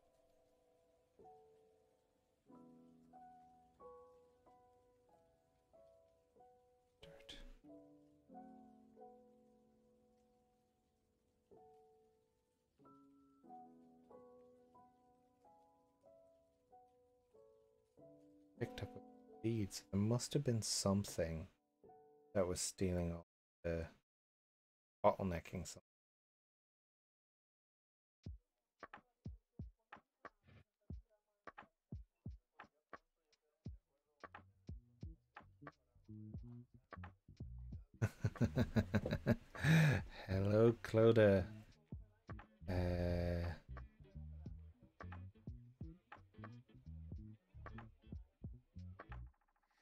picked up leads. There must have been something that was stealing all the bottlenecking. Something. Hello, Clodagh.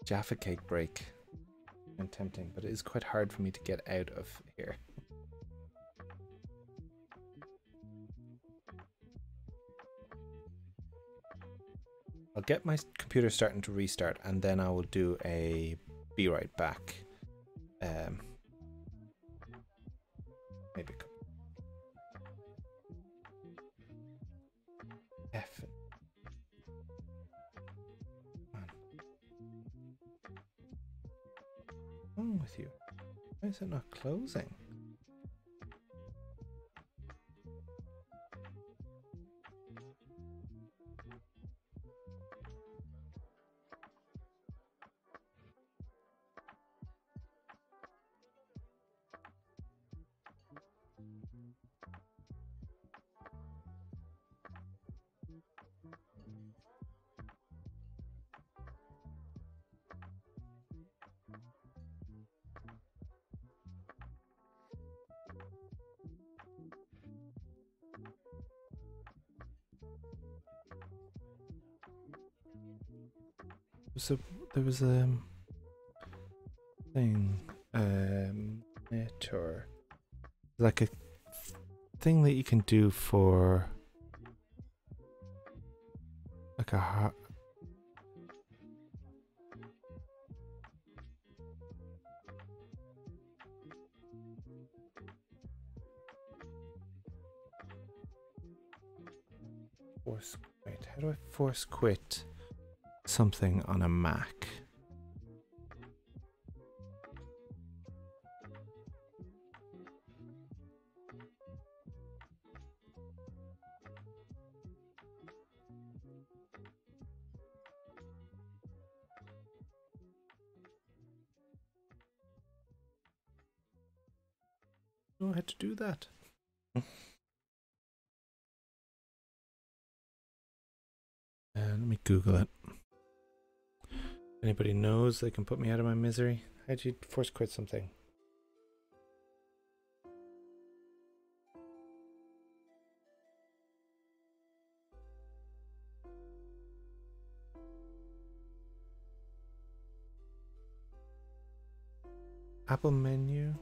Jaffa cake break. And tempting, but it is quite hard for me to get out of here. I'll get my computer starting to restart, and then I will do a be right back. Maybe F. What's wrong with you? Why is it not closing? So there was a thing, it or like a thing that you can do for like a force quit. How do I force quit something on a Mac? I don't know how to do that. Let me Google it. Anybody knows they can put me out of my misery? How do you force quit something? Apple menu.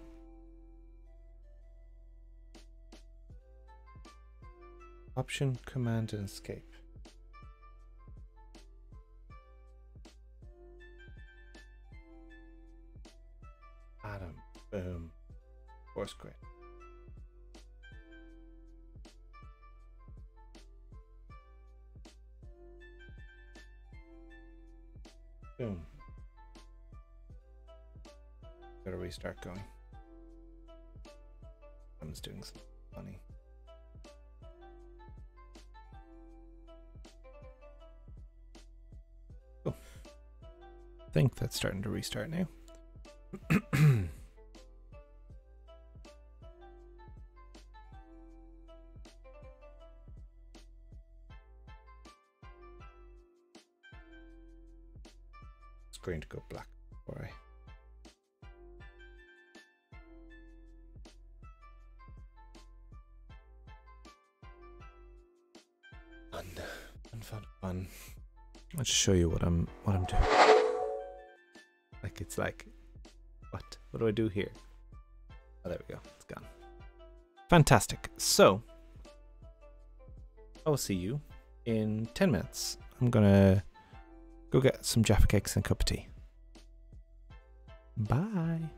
Option, command, and escape. Adam. Boom. Force quit. Boom. Gotta restart going. I'm just doing something funny. Cool. I think that's starting to restart now. Screen to go black before I. Fun. I'll just show you what I'm doing. Like it's like, what do I do here? Oh, there we go. It's gone. Fantastic. So I will see you in 10 minutes. I'm gonna go get some Jaffa cakes and a cup of tea. Bye.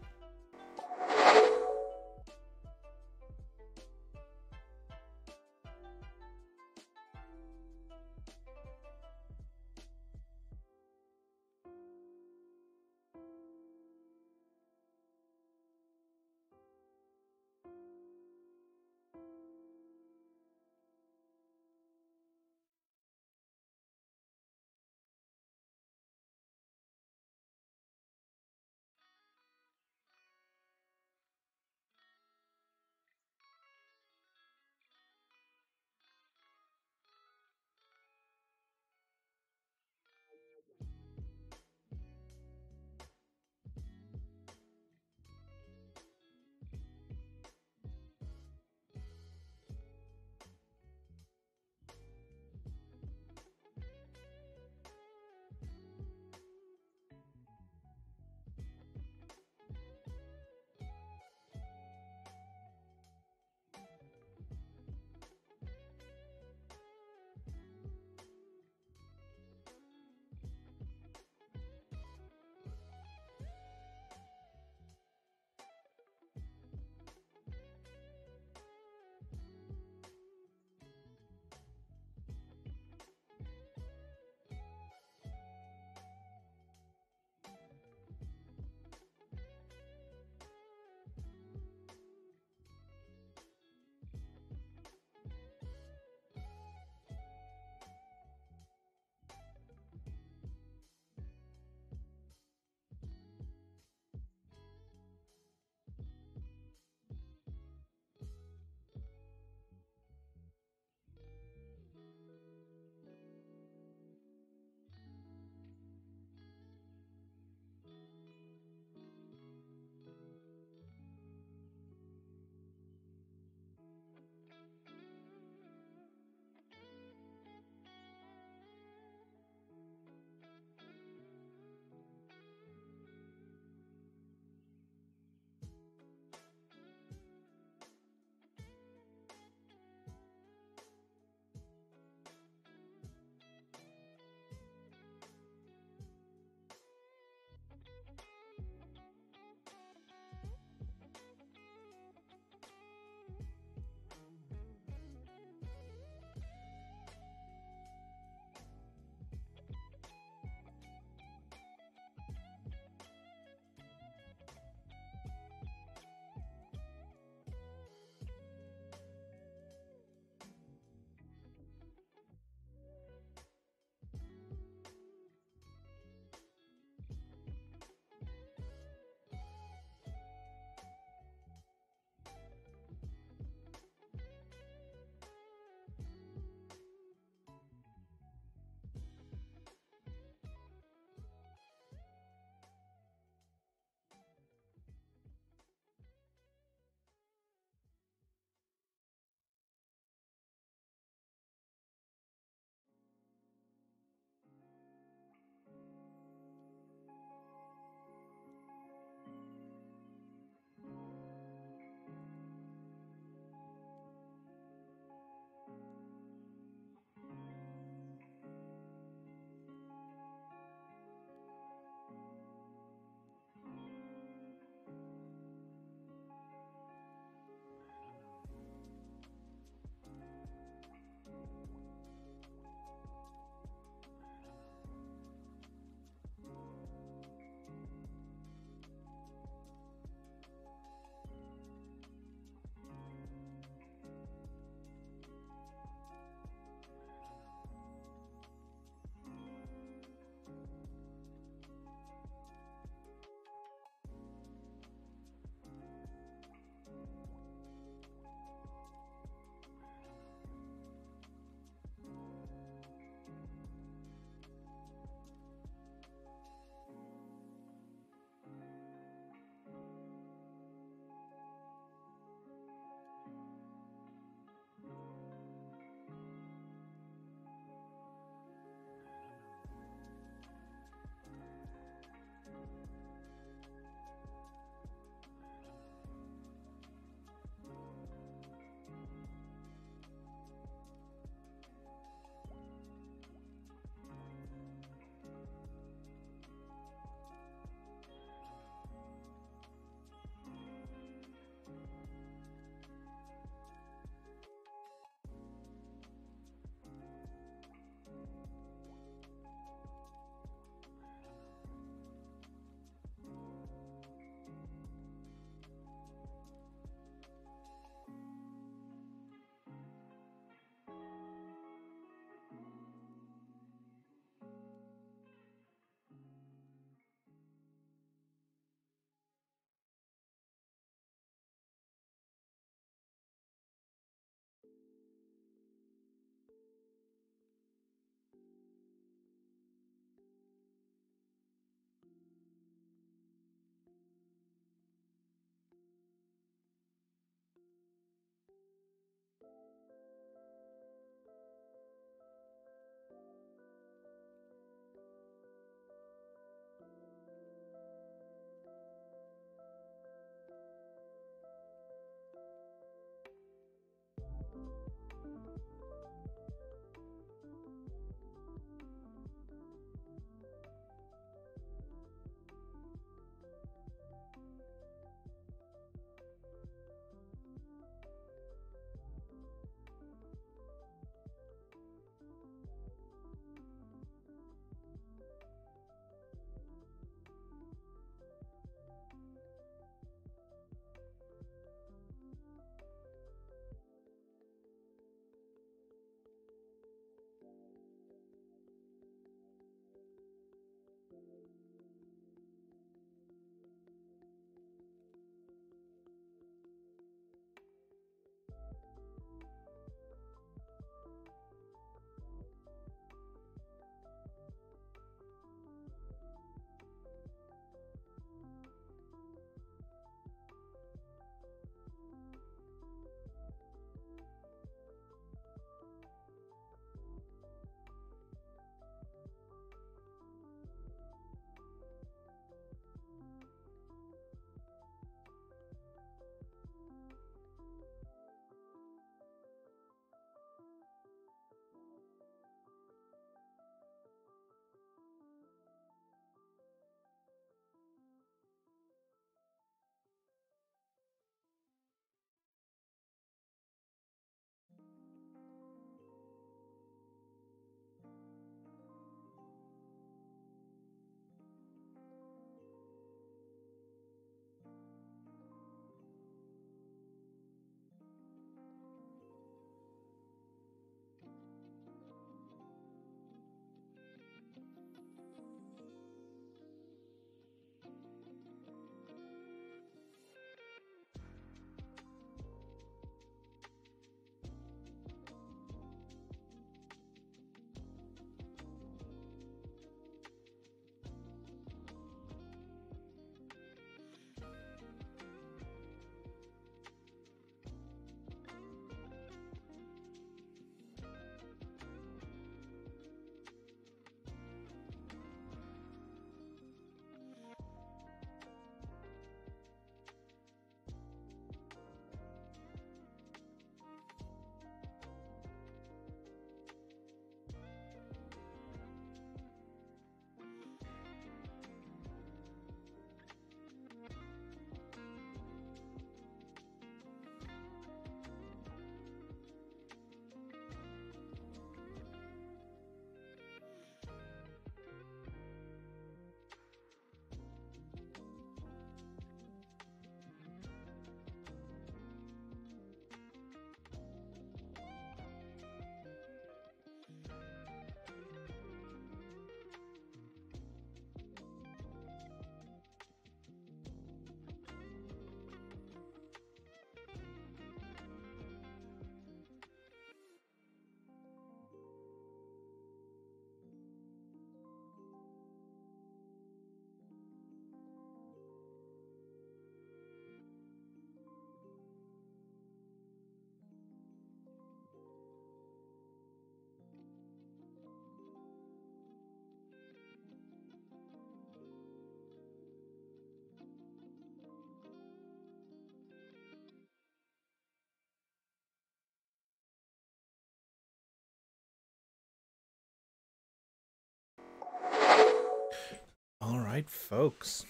All right, folks,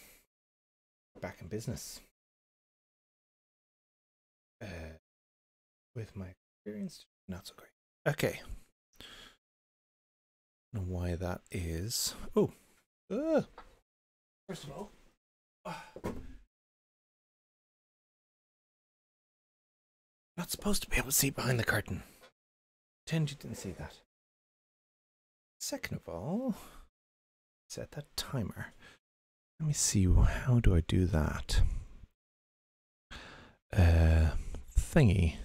back in business. With my experience, not so great. Okay. I don't know why that is. Oh, first of all, not supposed to be able to see behind the curtain. Pretend you didn't see that. Second of all, set that timer. Let me see, how do I do that? Thingy.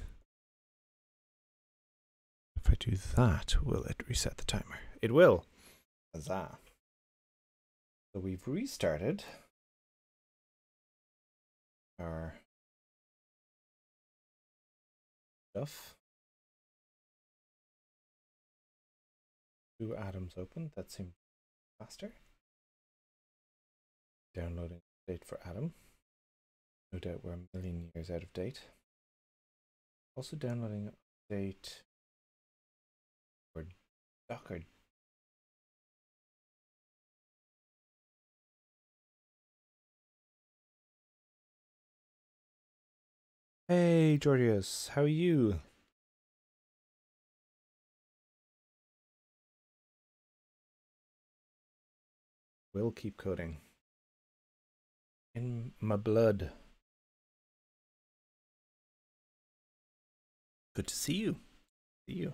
If I do that, will it reset the timer? It will. Huzzah. So we've restarted our stuff. 2 atoms open. That seems faster. Downloading date for Atom. No doubt we're a million years out of date. Also downloading Update or Docker. Hey, Georgios, how are you? Will keep coding. In my blood. Good to see you. See you.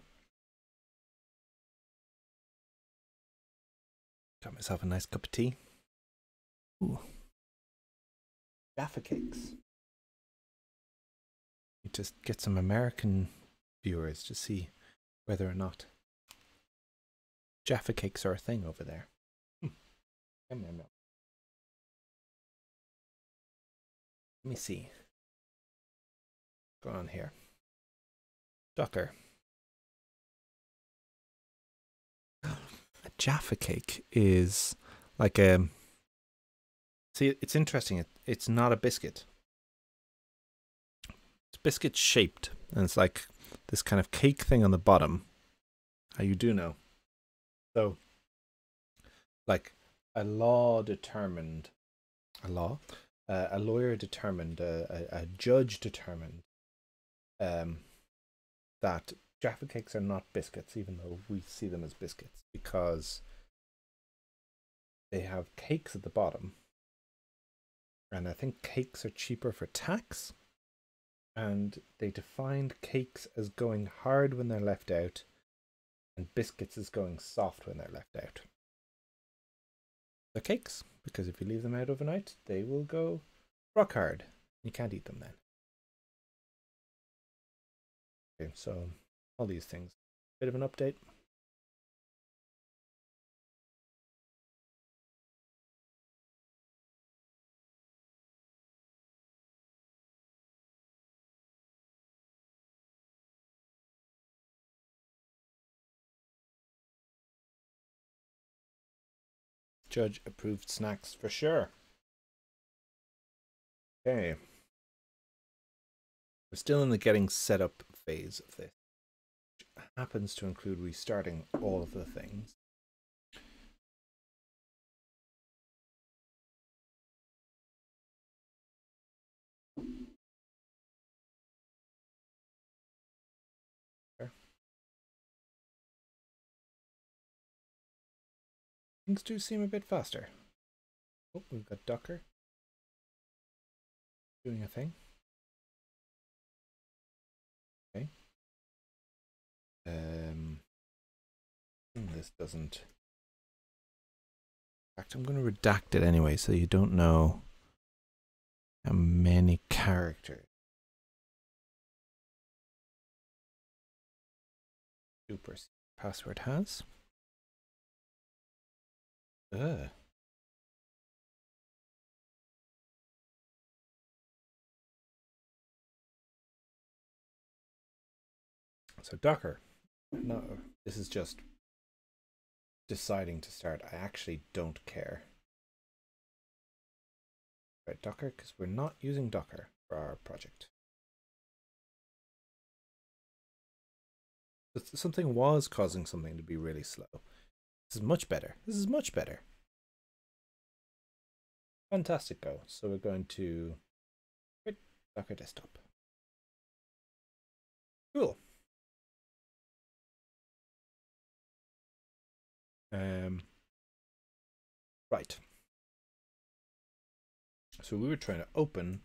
Got myself a nice cup of tea. Ooh. Jaffa cakes. You just get some American viewers to see whether or not Jaffa cakes are a thing over there. Let me see. What's going on here? Docker. A Jaffa cake is like a... See, it's interesting. It's not a biscuit. It's biscuit shaped, and it's like this kind of cake thing on the bottom. How you do know? So, like a lawyer determined, a judge determined that Jaffa cakes are not biscuits, even though we see them as biscuits, because they have cakes at the bottom. And I think cakes are cheaper for tax. And they defined cakes as going hard when they're left out, and biscuits as going soft when they're left out. They're cakes, because if you leave them out overnight, they will go rock hard. You can't eat them then. Okay, so all these things. Bit of an update. Judge approved snacks for sure. Okay. We're still in the getting set up phase of this, which happens to include restarting all of the things. Things do seem a bit faster. Oh, we've got Docker doing a thing. Okay. This doesn't. In fact, I'm going to redact it anyway, so you don't know how many characters super password has. Ugh. So Docker. No, this is just deciding to start. I actually don't care. Right, Docker, because we're not using Docker for our project. Something was causing something to be really slow. This is much better. This is much better. Fantastic go. So we're going to quit Docker desktop. Cool. Right. So we were trying to open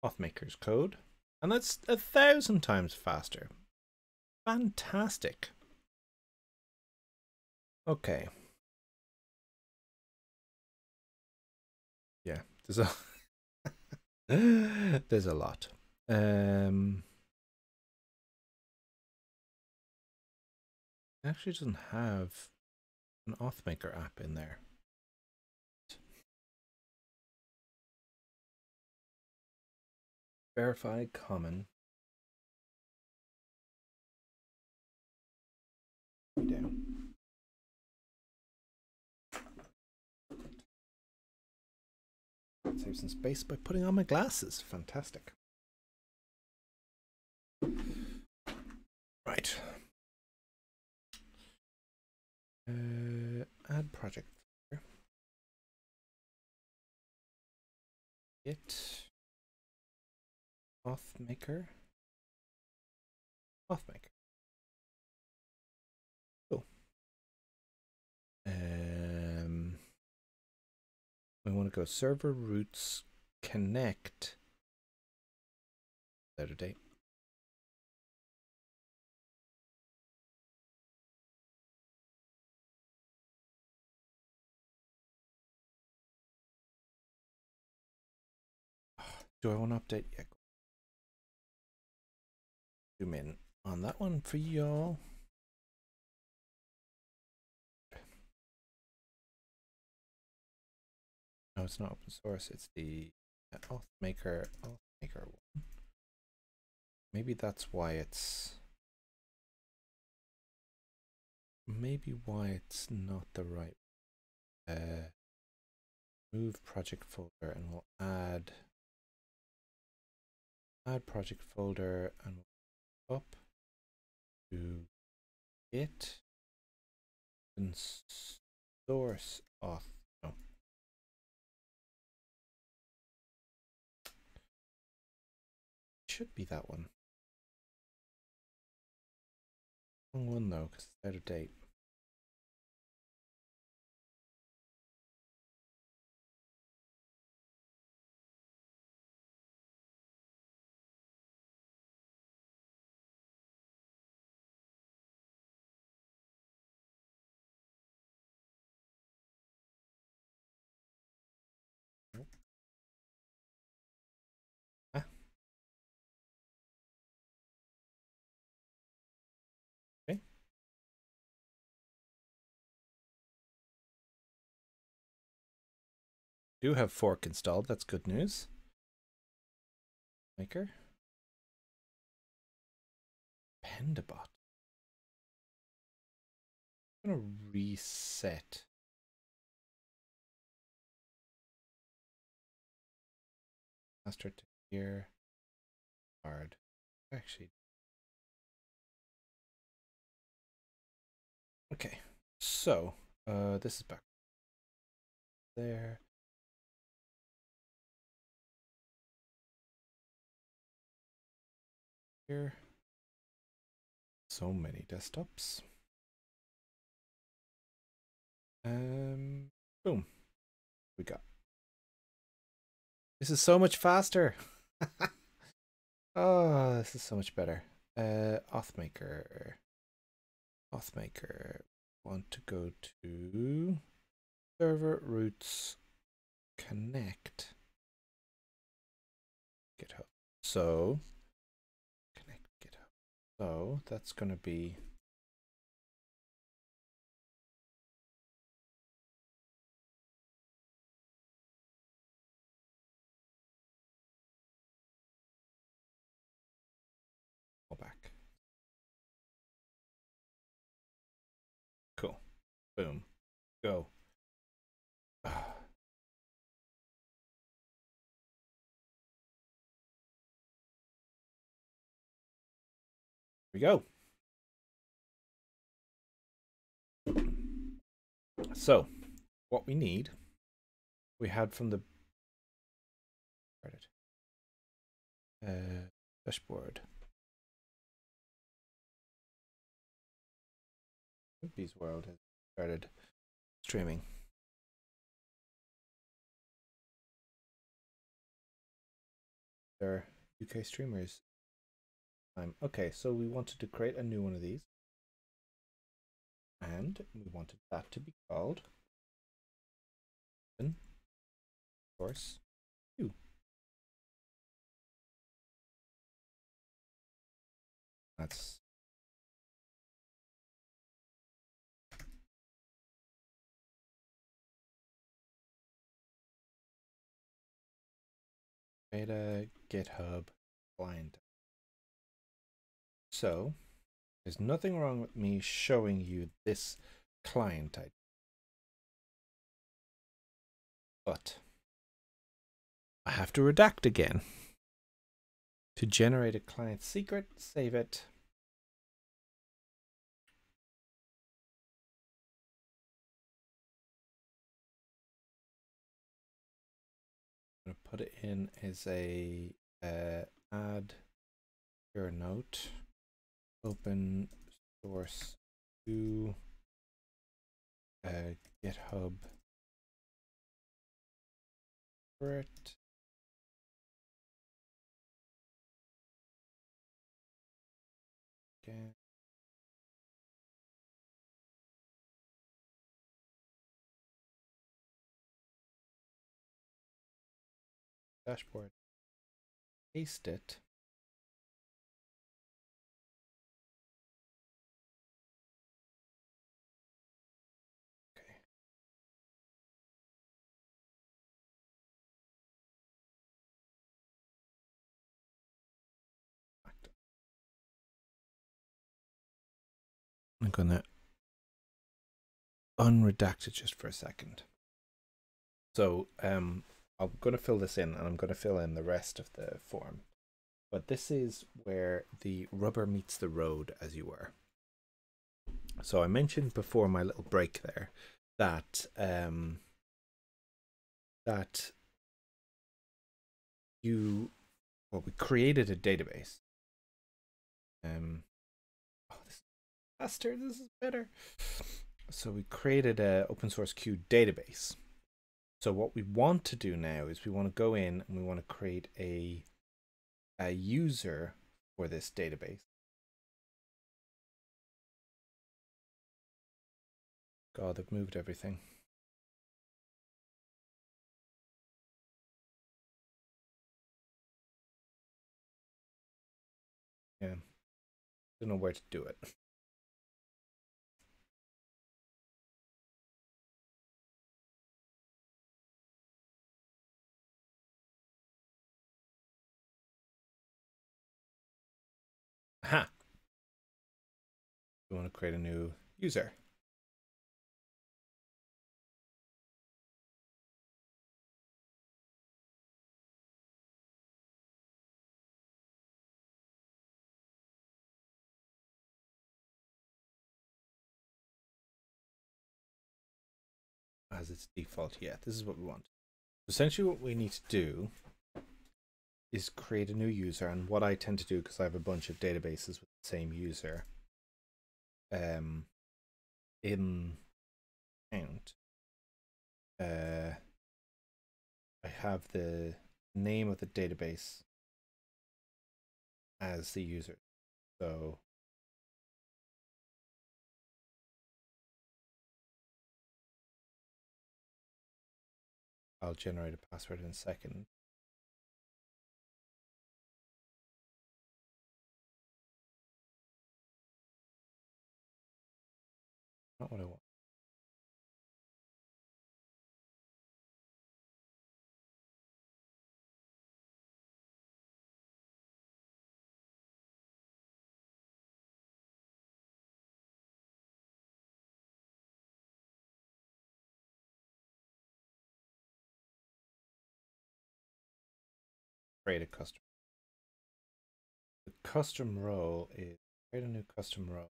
Authmaker's code, and that's 1,000 times faster. Fantastic. Okay. Yeah, there's a there's a lot. It actually doesn't have an Authmaker app in there. Verify common. Down. Save some space by putting on my glasses. Fantastic. Add project. Git Authmaker. Authmaker. Cool. We want to go server roots connect. Saturday. Do I want to update? Yeah. Zoom in on that one for y'all. No, it's not open source. It's the Authmaker one. Maybe that's why it's. Maybe why it's not the right. Move project folder, and we'll add project folder, and we'll up to Git and source auth. No. Should be that one. Wrong one though, because it's out of date. Ah. Okay. Do have fork installed. That's good news. Maker. Pendabot. I'm gonna reset. Master to here. Hard. Actually. Okay. So, this is back there. Here. So many desktops. Boom. We got. This is so much faster. Oh, this is so much better. Authmaker. Want to go to server roots connect GitHub. So connect GitHub. So that's going to be back. Cool. Boom. Go. We go. So what we need, we had from the dashboard. Bees World has started streaming. They're UK streamers. Okay, so we wanted to create a new one of these. And we wanted that to be called source 2. That's beta GitHub client. So there's nothing wrong with me showing you this client ID. But I have to redact again to generate a client secret, save it. put it in is a add your note open source to GitHub for it. Okay. Dashboard. Paste it. Okay. I'm gonna unredact it just for a second. So I'm going to fill this in, and I'm going to fill in the rest of the form. But this is where the rubber meets the road, as you were. So I mentioned before my little break there that we created a database. Oh, this is faster. This is better. So we created a open source Q database. So what we want to do now is we want to go in and we want to create a user for this database. God, they've moved everything. Yeah. Don't know where to do it. Aha. We want to create a new user. As its default. Yeah, this is what we want. Essentially what we need to do is create a new user, and what I tend to do, because I have a bunch of databases with the same user in account, I have the name of the database as the user. So I'll generate a password in a second. Not what I want. Create a custom. The custom role is create a new custom role.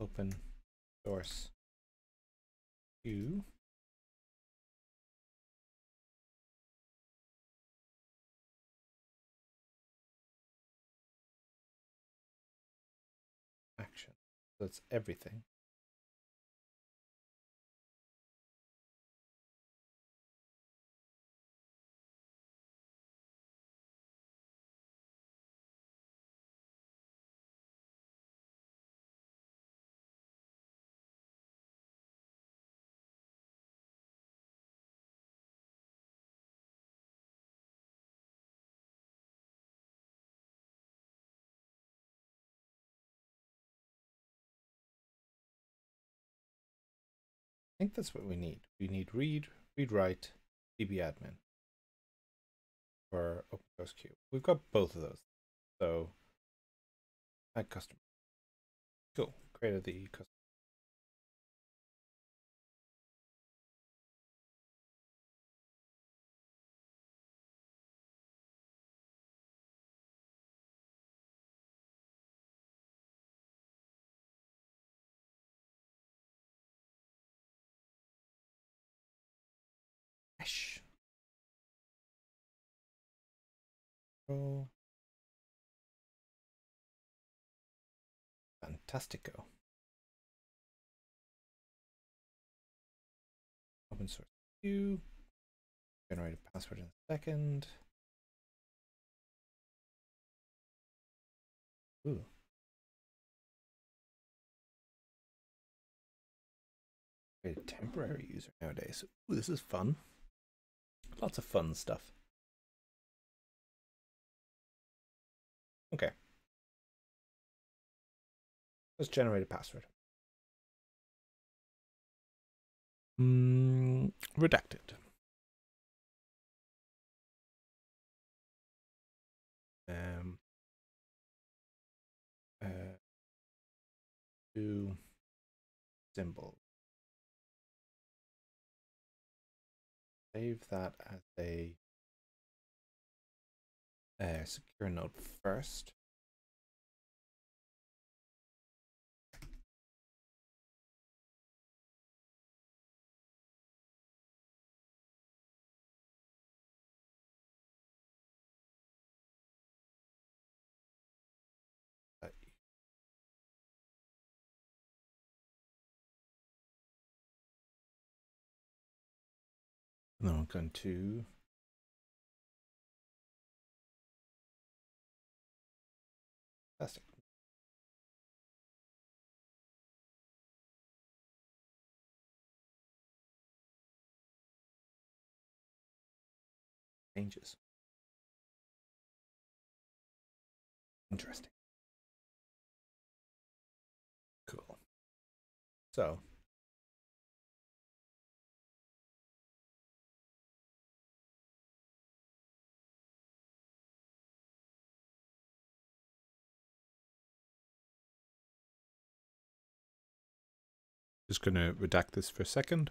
Open source Q. Action. So that's everything. I think that's what we need. We need read write, dbadmin for open source Q. We've got both of those. So add customer. Cool. Created the custom. Oh, fantastico. Open source queue. Generate a password in a second. Ooh. Create a temporary user nowadays. Ooh, this is fun. Lots of fun stuff. Okay. Let's generate a password. Redacted. To symbol. Save that as a secure note first. And then I'm going to fantastic. Changes. Interesting. Cool. So just going to redact this for a second.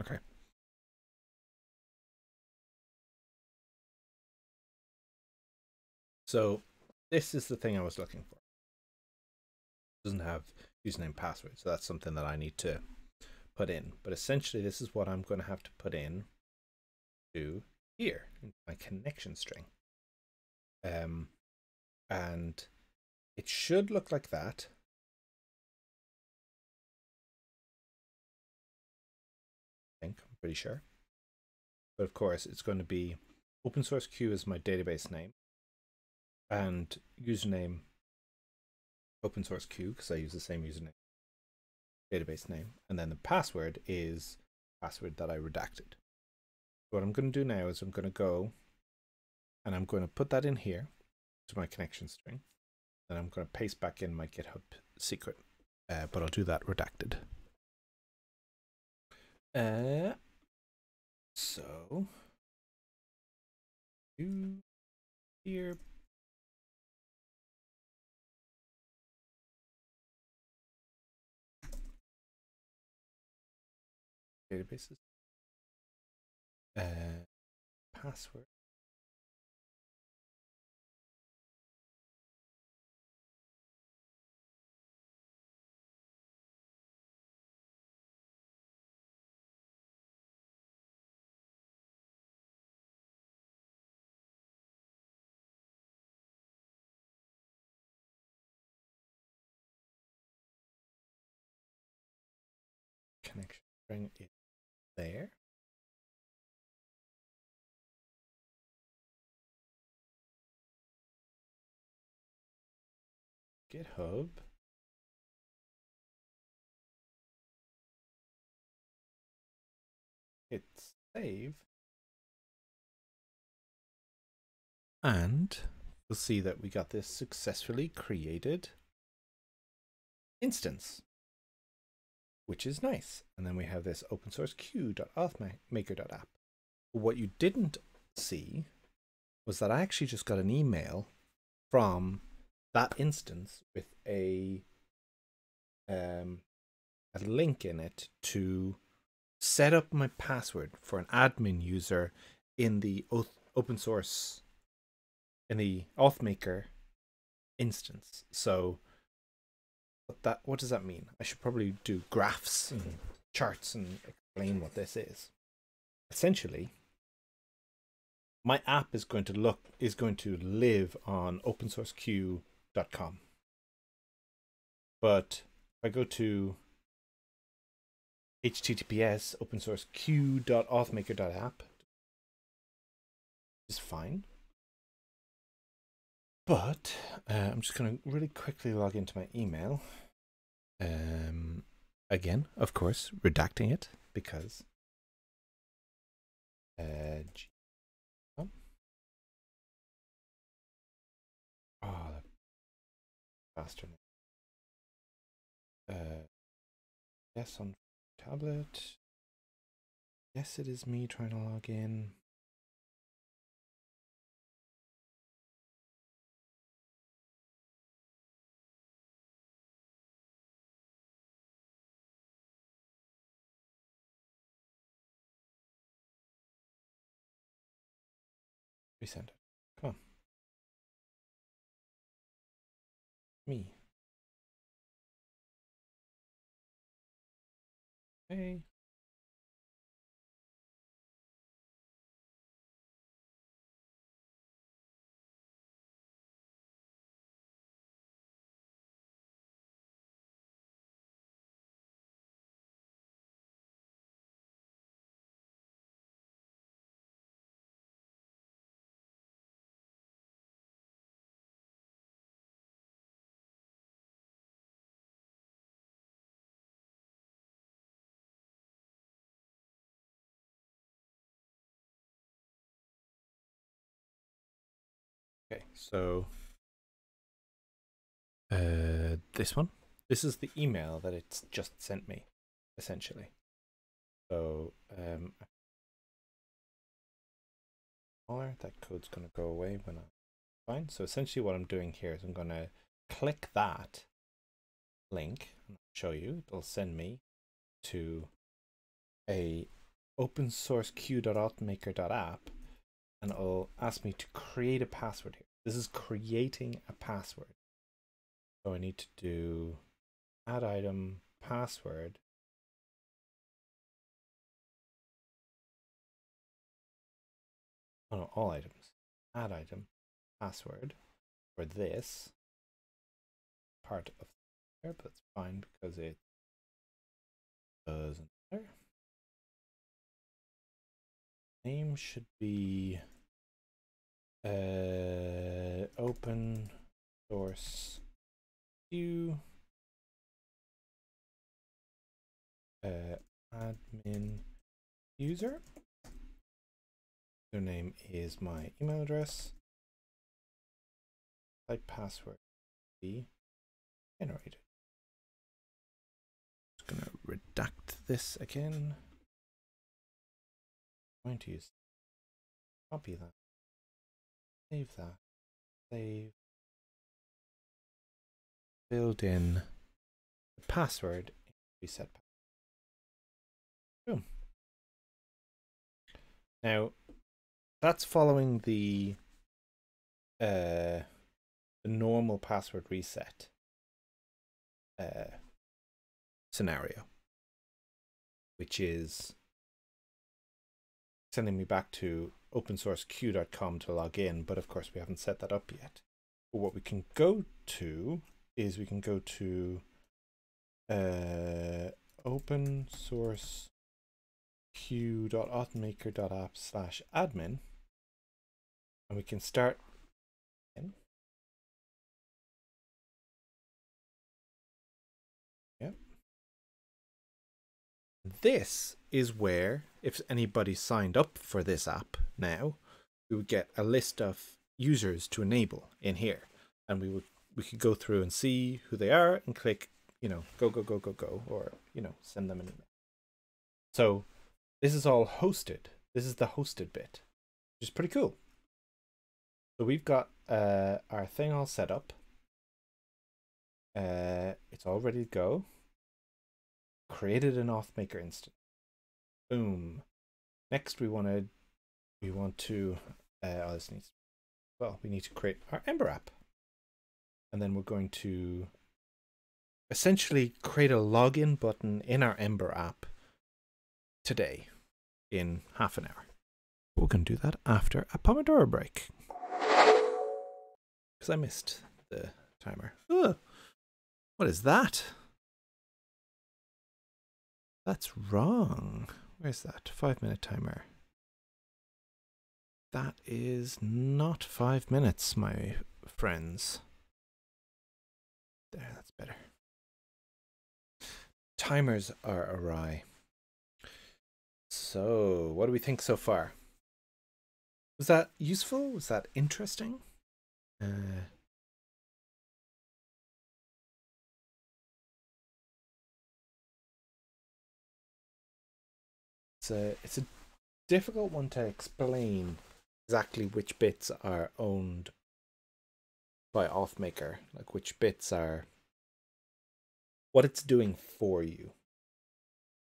Okay. So this is the thing I was looking for. It doesn't have username password, so that's something that I need to put in. But essentially, this is what I'm going to have to put in to here in my connection string. And it should look like that. I think, I'm pretty sure. But of course, it's going to be open source Q is my database name, and username open source Q because I use the same username database name, and then the password is password that I redacted. What I'm going to do now is I'm going to go and I'm going to put that in here to my connection string. Then I'm going to paste back in my GitHub secret, but I'll do that redacted. So here databases, password. Connection string is there. GitHub. Hit save. And you'll see that we got this successfully created instance, which is nice. And then we have this open source q.authmaker.app. What you didn't see was that I actually just got an email from that instance with a link in it to set up my password for an admin user in the open source in the Authmaker instance. So what does that mean? I should probably do graphs and charts and explain what this is. Essentially, my app is going to live on opensourceq.com. But if I go to https opensourceq.authmaker.app, is fine. But I'm just going to really quickly log into my email. Again, of course, redacting it because faster. Yes, on tablet. Yes, it is me trying to log in. Resend it. Come on. Me. Hey. Okay, so this one. This is the email that it's just sent me, essentially. So that code's going to go away when I'm fine. So essentially what I'm doing here is I'm going to click that link and I'll show you. It'll send me to a opensourceq.authmaker.app and it'll ask me to create a password here. This is creating a password. So I need to do add item password. Oh no, all items. Add item password for this part of there, but that's fine because it doesn't matter. Name should be open source q admin user. Name is my email address. Type password be generated. Just gonna redact this again. I'm going to use copy that. Save that. Save. Build in the password. Reset. Boom. Now that's following the normal password reset scenario, which is sending me back to opensourceq.com to log in, but of course we haven't set that up yet. But what we can go to is we can go to opensourceq.authmaker.app/admin and we can start in. Yep. This is where, if anybody signed up for this app now, we would get a list of users to enable in here, and we could go through and see who they are and click, go, or send them an email. So this is all hosted. This is the hosted bit, which is pretty cool. So we've got our thing all set up. It's all ready to go. Created an Authmaker instance. Boom. Next we want to this needs well, we need to create our Ember app. And then we're going to essentially create a login button in our Ember app today in half an hour. We're going to do that after a Pomodoro break. Because I missed the timer. Ugh. What is that? That's wrong. Where's that? 5-minute timer. That is not 5 minutes, my friends. There, that's better. Timers are awry. So, what do we think so far? Was that useful? Was that interesting? It's a difficult one to explain exactly which bits are owned by Authmaker, like which bits are what it's doing for you,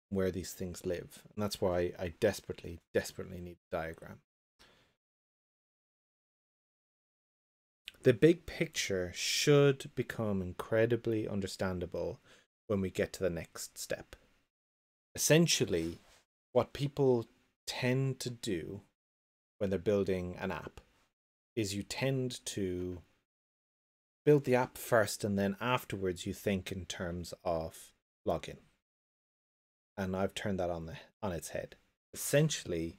where these things live. And that's why I desperately need a diagram. The big picture should become incredibly understandable when we get to the next step. Essentially, what people tend to do when they're building an app is you tend to build the app first, and then afterwards you think in terms of login. And I've turned that on its head. Essentially,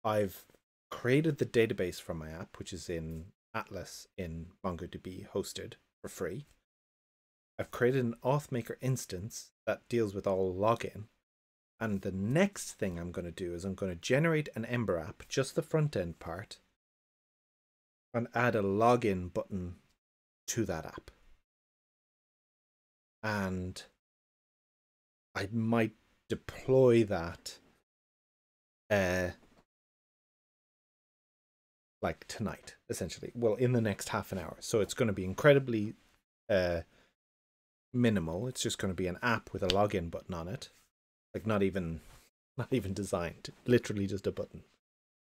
I've created the database for my app, which is in Atlas in MongoDB hosted for free. I've created an Authmaker instance that deals with all login. And the next thing I'm going to do is I'm going to generate an Ember app, just the front end part, and add a login button to that app. And I might deploy that like tonight, essentially. Well, in the next half an hour. So it's going to be incredibly minimal. It's just going to be an app with a login button on it. Like not even designed, literally just a button.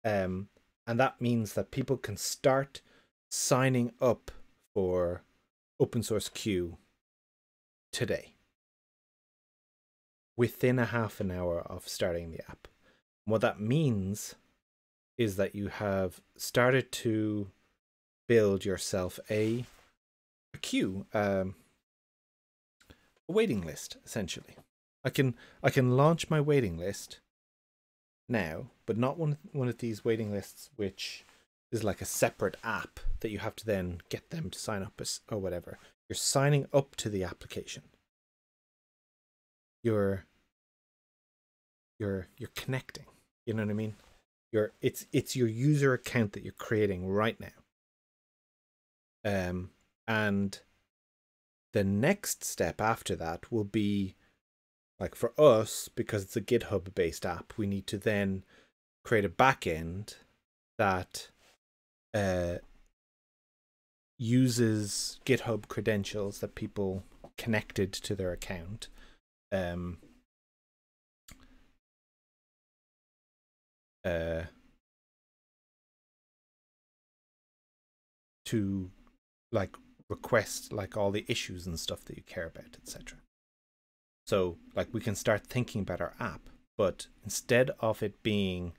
And that means that people can start signing up for open source Q today, within a half an hour of starting the app. And what that means is that you have started to build yourself a queue, a waiting list, essentially. I can launch my waiting list now, but not one of these waiting lists which is like a separate app that you have to then get them to sign up or whatever. You're signing up to the application. You're connecting. You know what I mean? It's your user account that you're creating right now. And the next step after that will be, like for us, because it's a GitHub based app, we need to then create a backend that uses GitHub credentials that people connected to their account to like request like all the issues and stuff that you care about, etc. So like we can start thinking about our app, but instead of it being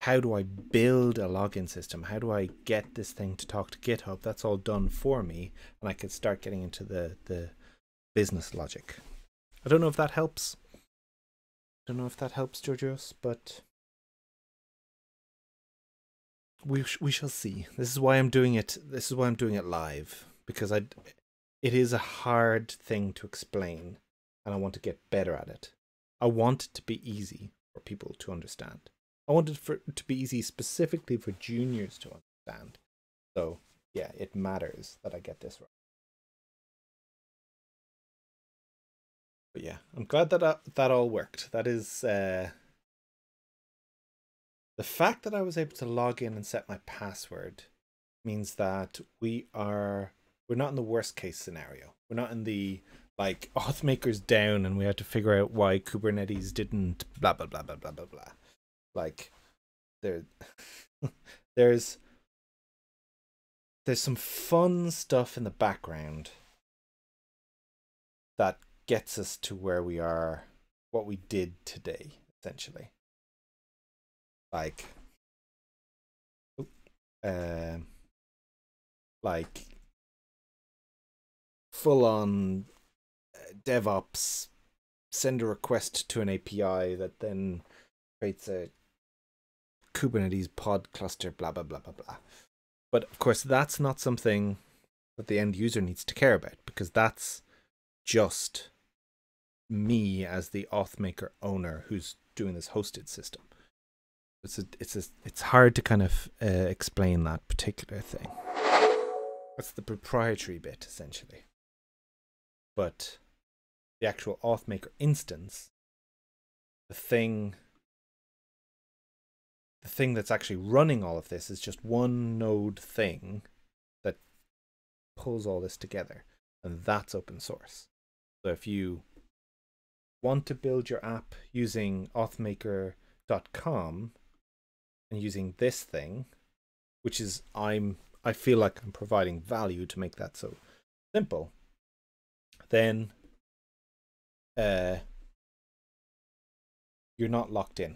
how do I build a login system, how do I get this thing to talk to GitHub, that's all done for me, and I could start getting into the business logic. I don't know if that helps. I don't know if that helps, Georgios, but we shall see. This is why I'm doing it. This is why I'm doing it live, because it is a hard thing to explain, and I want to get better at it. I want it to be easy for people to understand. I want it to be easy specifically for juniors to understand. So yeah, it matters that I get this right. But yeah, I'm glad that that all worked. That is the fact that I was able to log in and set my password means that we're not in the worst case scenario. We're not in the like Authmaker's down and we had to figure out why Kubernetes didn't blah blah blah blah blah blah blah. Like there's there's some fun stuff in the background that gets us to where we are, what we did today, essentially. Like, like full on DevOps, send a request to an API that then creates a Kubernetes pod cluster, blah, blah, blah, blah, blah. But of course, that's not something that the end user needs to care about, because that's just me as the Authmaker owner who's doing this hosted system. It's hard to kind of explain that particular thing. That's the proprietary bit, essentially. But the actual Authmaker instance, the thing that's actually running all of this is just one node thing that pulls all this together, and that's open source. So if you want to build your app using authmaker.com and using this thing, which is I feel like I'm providing value to make that so simple, then you're not locked in.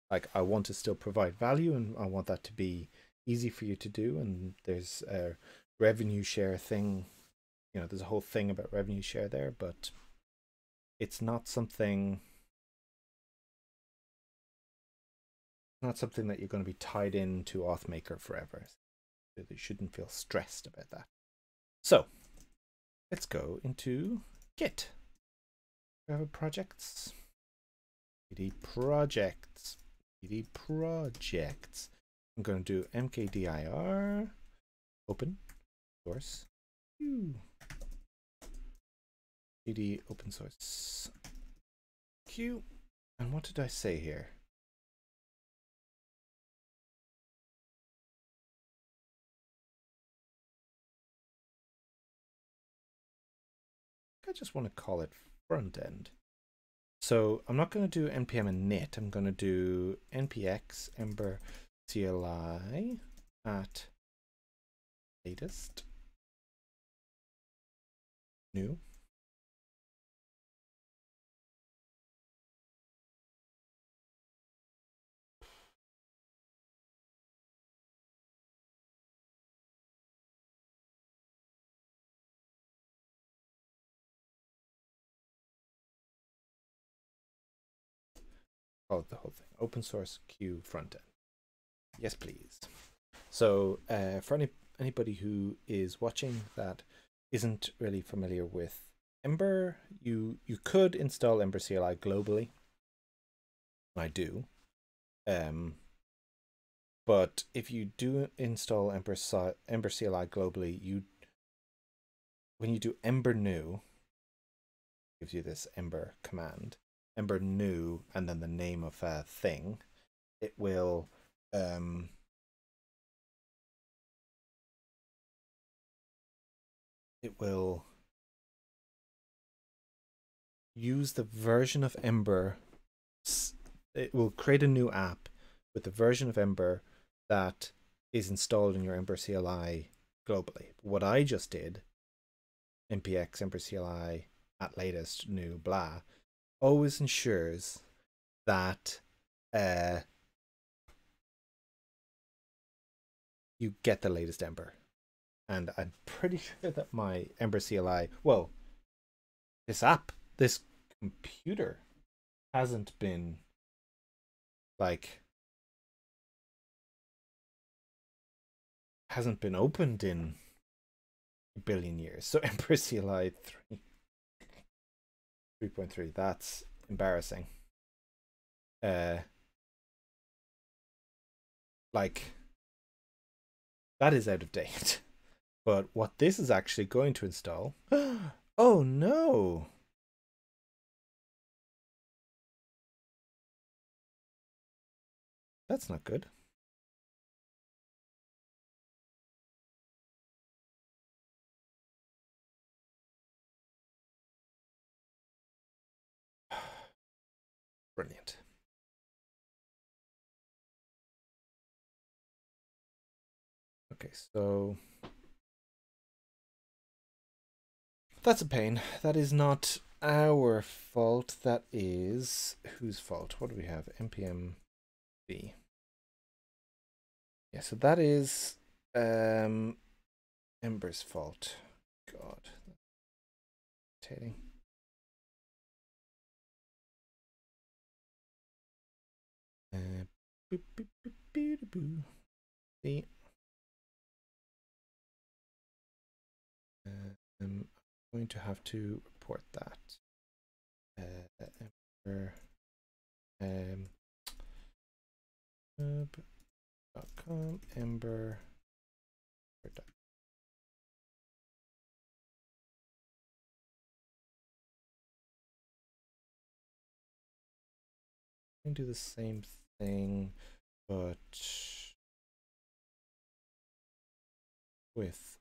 Like, I want to still provide value, and I want that to be easy for you to do. And there's a revenue share thing, there's a whole thing about revenue share there, but it's not something that you're going to be tied into Authmaker forever. So you shouldn't feel stressed about that. So let's go into Git. We have projects. PD projects. I'm going to do mkdir open source PD open source Q. And what did I say here? I just want to call it front end. So I'm not going to do npm init. I'm going to do npx ember CLI at latest new. Call it the whole thing. Open source Q front end. Yes, please. So for anybody who is watching that isn't really familiar with Ember, you could install Ember CLI globally. I do. But if you do install Ember CLI globally, when you do Ember new, it gives you this Ember command, Ember new, and then the name of a thing. It will use the version of Ember. It will create a new app with the version of Ember that is installed in your Ember CLI globally. What I just did, npx Ember CLI at latest new blah, always ensures that you get the latest Ember. And I'm pretty sure that my Ember CLI, well, this computer hasn't been opened in a billion years. So Ember CLI 3.3, that's embarrassing. That is out of date. But what this is actually going to install, oh no, that's not good. Brilliant. Okay, so that's a pain. That is not our fault. That is whose fault? What do we have? npm v. Yeah, so that is Ember's fault. God, irritating. Boop, boop, boop, boop, boop. See. I'm going to have to report that. Ember hub.com ember. I can do the same thing, but with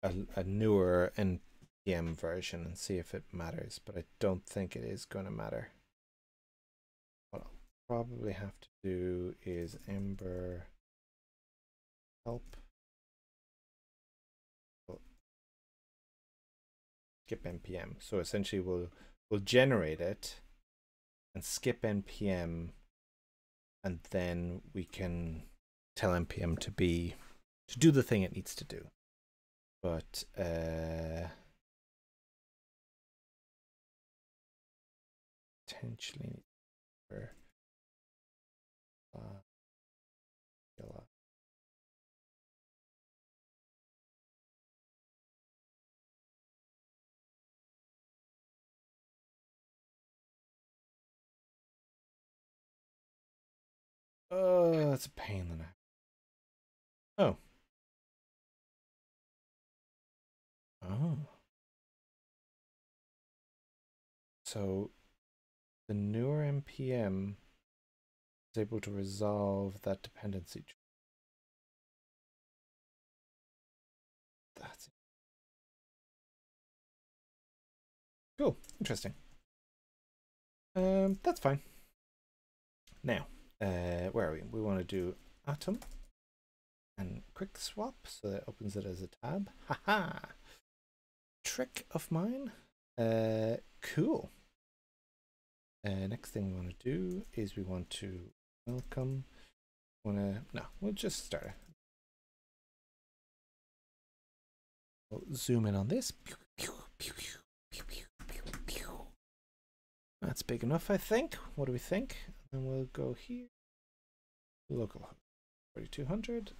a newer npm version and see if it matters, but I don't think it is going to matter. What I'll probably have to do is ember help skip npm. So essentially we'll generate it and skip npm, and then we can tell npm to do the thing it needs to do. But potentially for oh, that's a pain in the neck. Oh. Oh. So the newer npm is able to resolve that dependency. That's cool. Interesting. That's fine. Now, where are we? We want to do atom and quick swap, so that opens it as a tab. Haha. Trick of mine. Cool. Next thing we want to do is we want to welcome. No, we'll just start it. We'll zoom in on this. That's big enough, I think. What do we think? And we'll go here. Localhost 4200.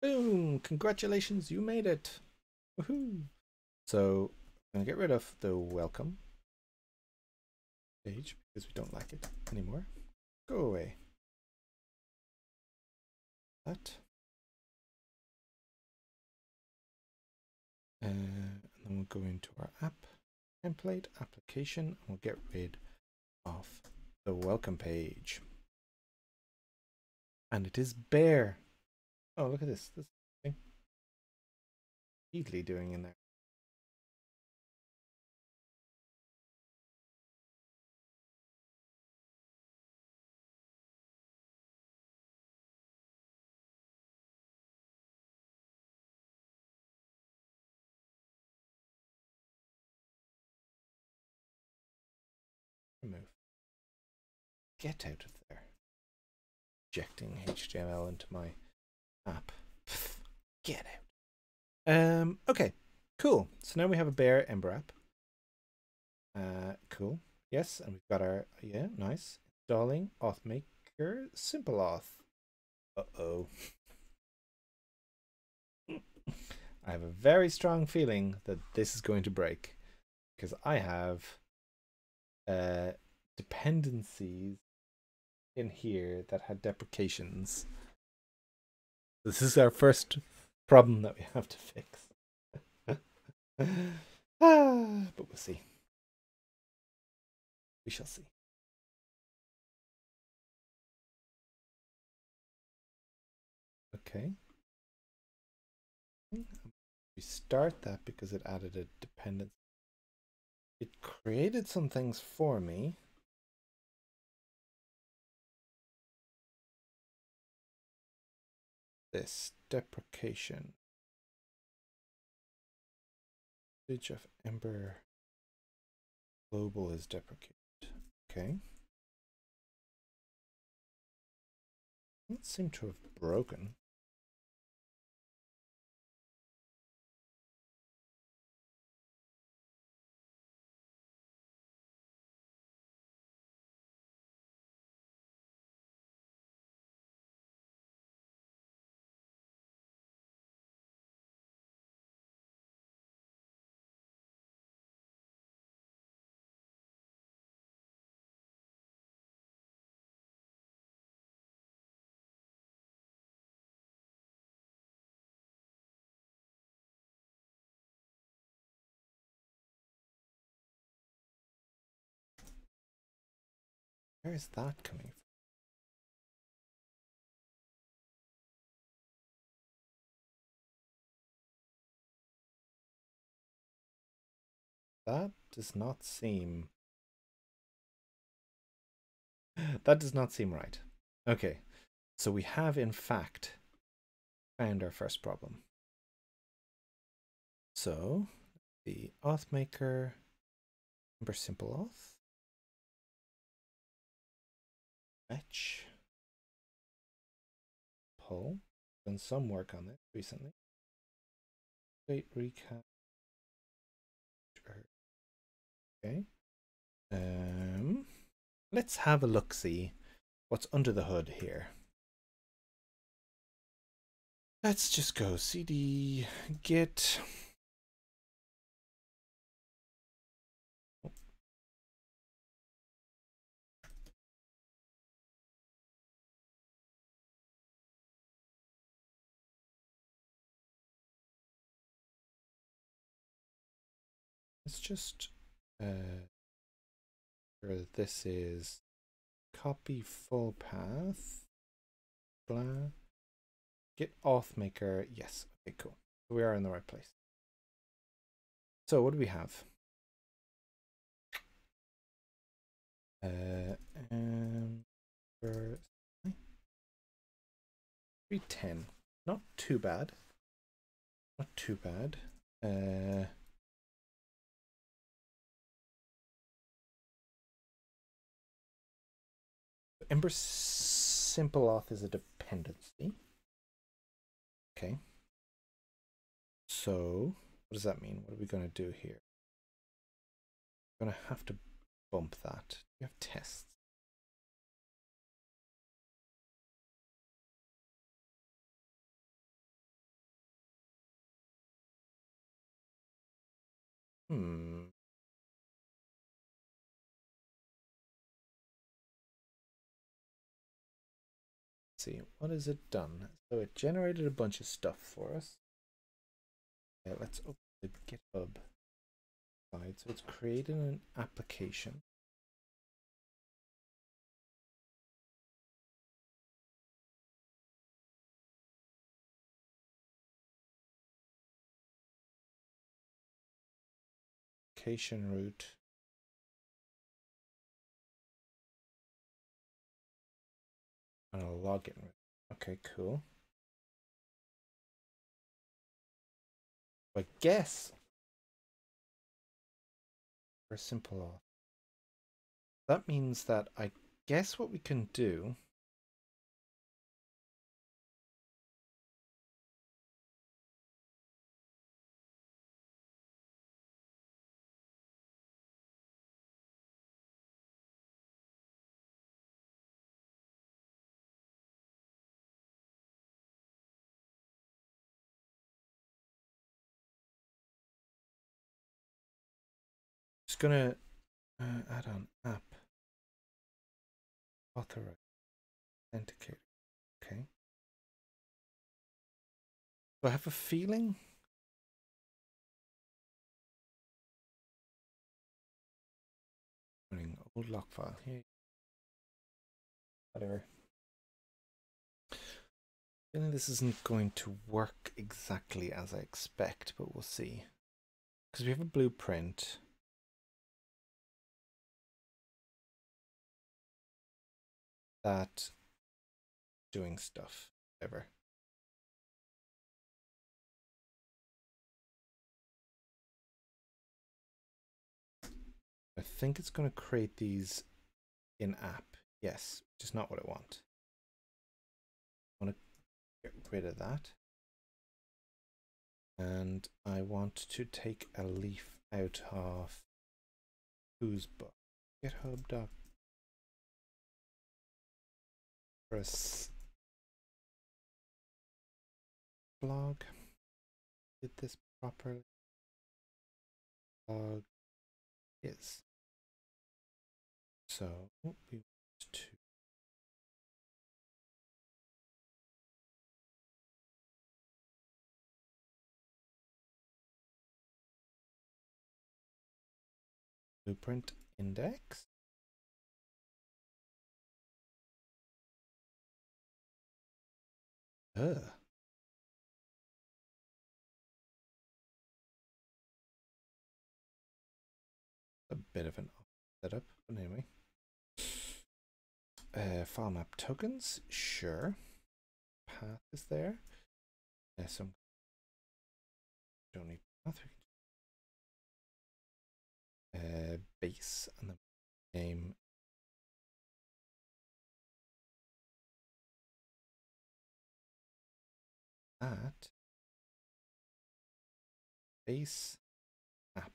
Boom! Congratulations, you made it. Woohoo! So I'm gonna get rid of the welcome page because we don't like it anymore. Go away. That. And then we'll go into our app template application and we'll get rid of the welcome page. And it is bare. Oh, look at this. This thing. Easily doing in there. Remove. Get out of there. Injecting HTML into my app. Pfft, get out. Okay, cool. So now we have a bare Ember app. Cool. Yes, and we've got our nice. Installing Authmaker simple auth. Uh-oh. I have a very strong feeling that this is going to break because I have dependencies in here that had deprecations. This is our first problem that we have to fix. But we'll see. We shall see. Okay. We start that because it added a dependency. It created some things for me. this? Deprecation. Usage of Ember Global is deprecated. Okay. Doesn't seem to have broken. Where is that coming from? That does not seem... that does not seem right. Okay, so we have in fact found our first problem. So the Authmaker Ember Simple Auth. Fetch. Pull. Done some work on this recently. Wait, recap. Okay. Let's have a look, see what's under the hood here. Let's just go cd git. Let's just this is copy full path. Blah. Git Authmaker. Yes. Okay, cool. We are in the right place. So what do we have? 310. Not too bad. Not too bad. Ember Simple Auth is a dependency. Okay. So what does that mean? What are we going to do here? We're going to have to bump that. We have tests. Let's see, what has it done? So it generated a bunch of stuff for us. Let's open the GitHub side. So it's created an application. Application root. And a login root. Okay, cool. I guess for simple auth. That means that I guess what we can do is gonna add on app authorize authenticator. Okay. So I have a feeling old lock file here. Whatever. Feeling this isn't going to work exactly as I expect, but we'll see. Because we have a blueprint. That doing stuff. Whatever. think it's going to create these in app. Yes, which is not what I want. I want to get rid of that. And I want to take a leaf out of whose book? GitHub press blog. Did this properly? Blog is. So we want to blueprint index. A bit of an setup, but anyway. File map tokens, sure. Path is there. Some don't need path. Base and the name. At base app.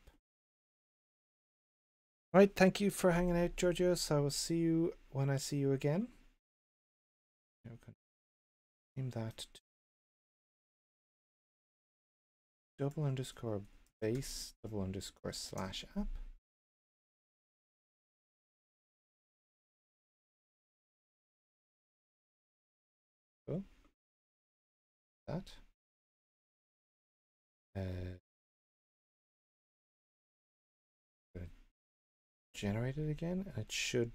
Right, thank you for hanging out, Georgios. I will see you when I see you again. Name that _base _/app. Cool. That. Generate it again, and it should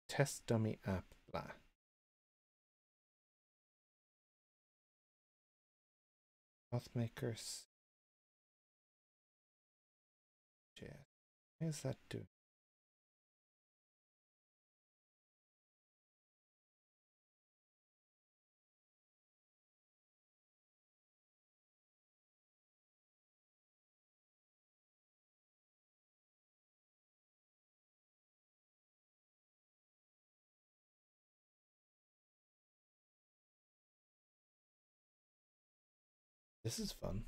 test dummy app blah. Authmakers. Yeah. What does that do? This is fun.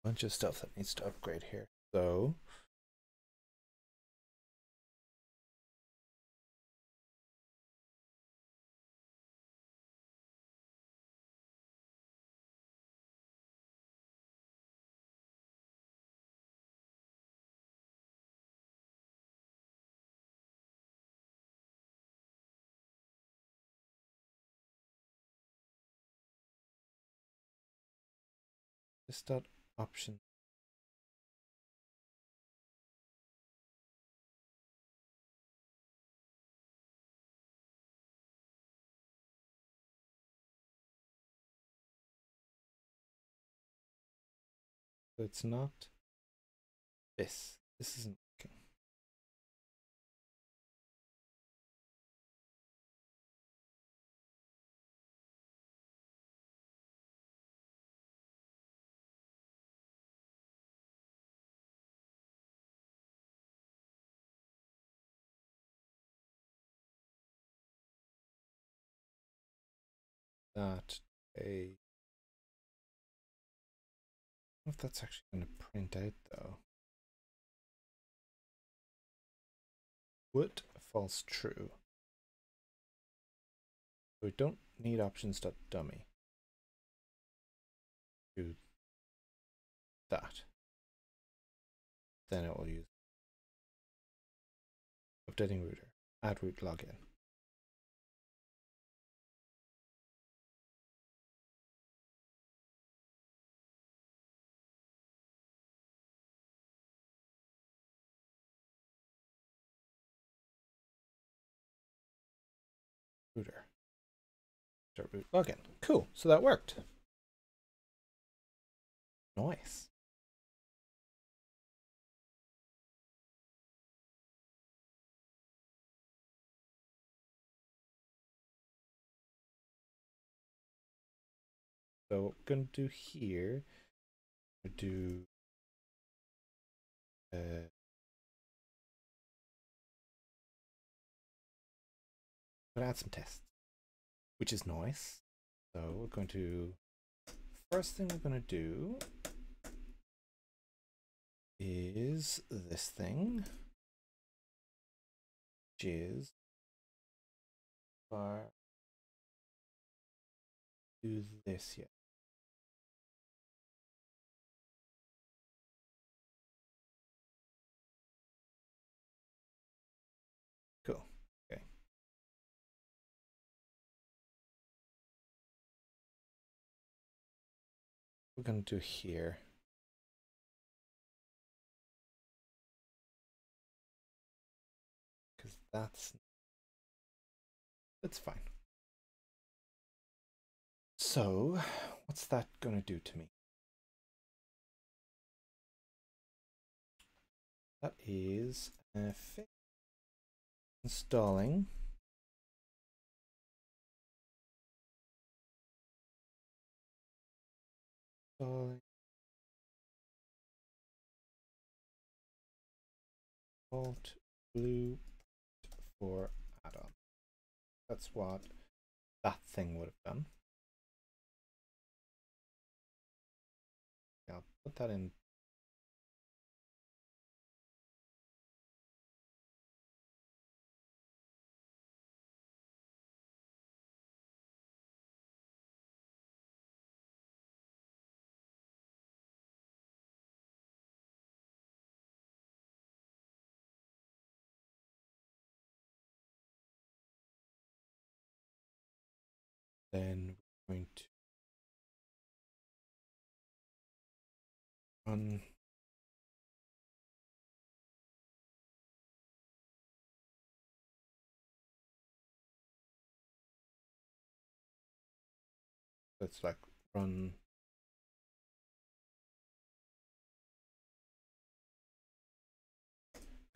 Bunch of stuff that needs to upgrade here. So this dot option. So it's not this. This isn't working. That a. I don't know if that's actually going to print out though. Would false true. So we don't need options.dummy. Do that. Then it will use updating router. Add root login. Router. Start root login. Cool. So that worked. Nice. So what we're going to do here, we do we're gonna add some tests, which is nice. So we're going to, first thing we're going to do is this thing, which is do this yet. Cool. Okay. We're going to do here. Because that's fine. So what's that going to do to me? That is installing Alt Blue for add-on. That's what that thing would have done. I'll put that in. Then we're going to run let's like run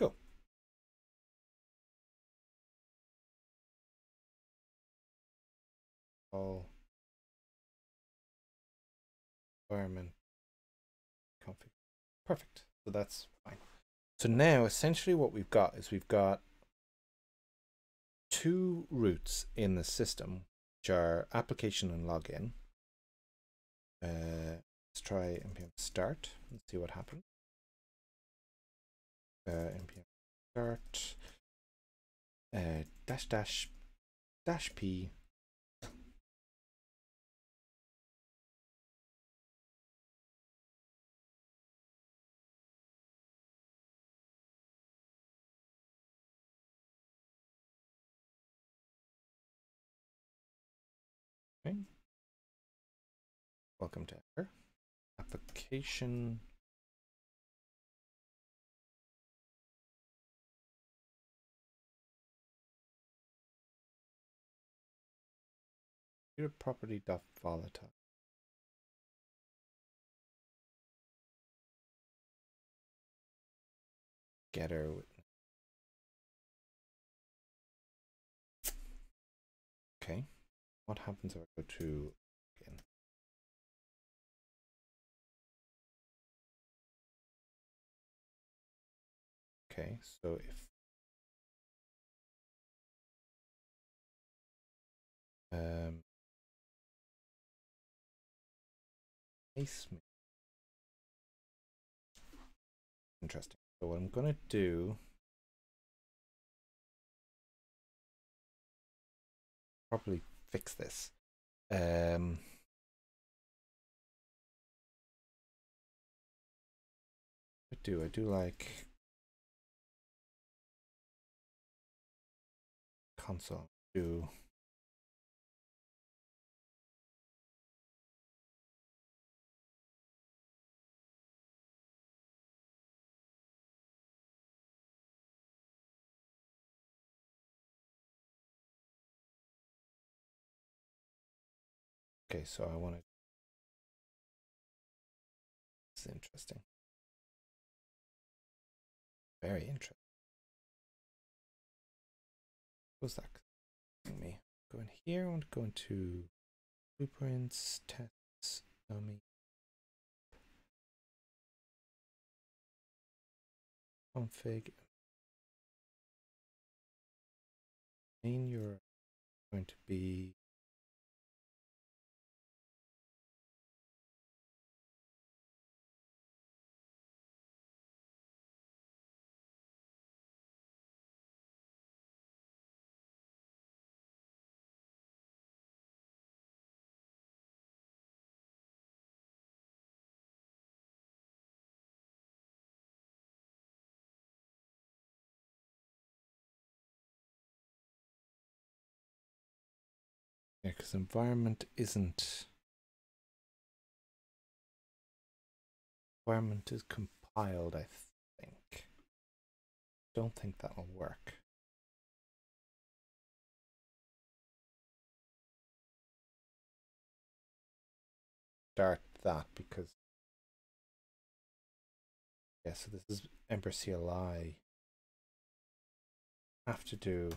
go. All environment config. Perfect. So that's fine. So now essentially what we've got is we've got two routes in the system, which are application and login. Let's try npm start and see what happens. Npm start -p okay. Welcome to error. Application property.volatile. Getter. Okay. What happens if I go to again? Okay, so if interesting. So what I'm gonna do, probably fix this. I do like console do okay, so I want to, it's interesting. Very interesting. What's that? Me. Go in here, I want to go into blueprints, tests, dummy config main. You're going to be yeah, because environment is compiled, I think. Don't think that'll work. Start that because yeah, so this is Ember CLI. Have to do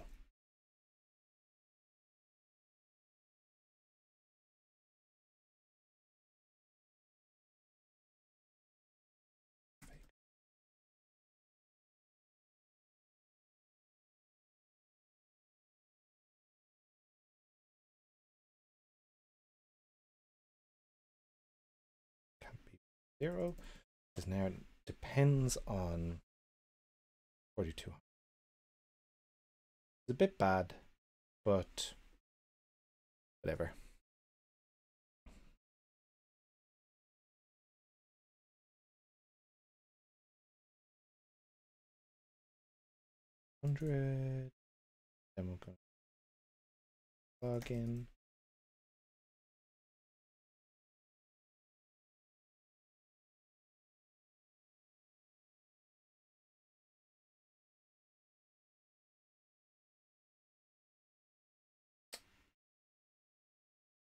can't be 0 because now it depends on 4200. It's a bit bad, but whatever. Then we're going to log in.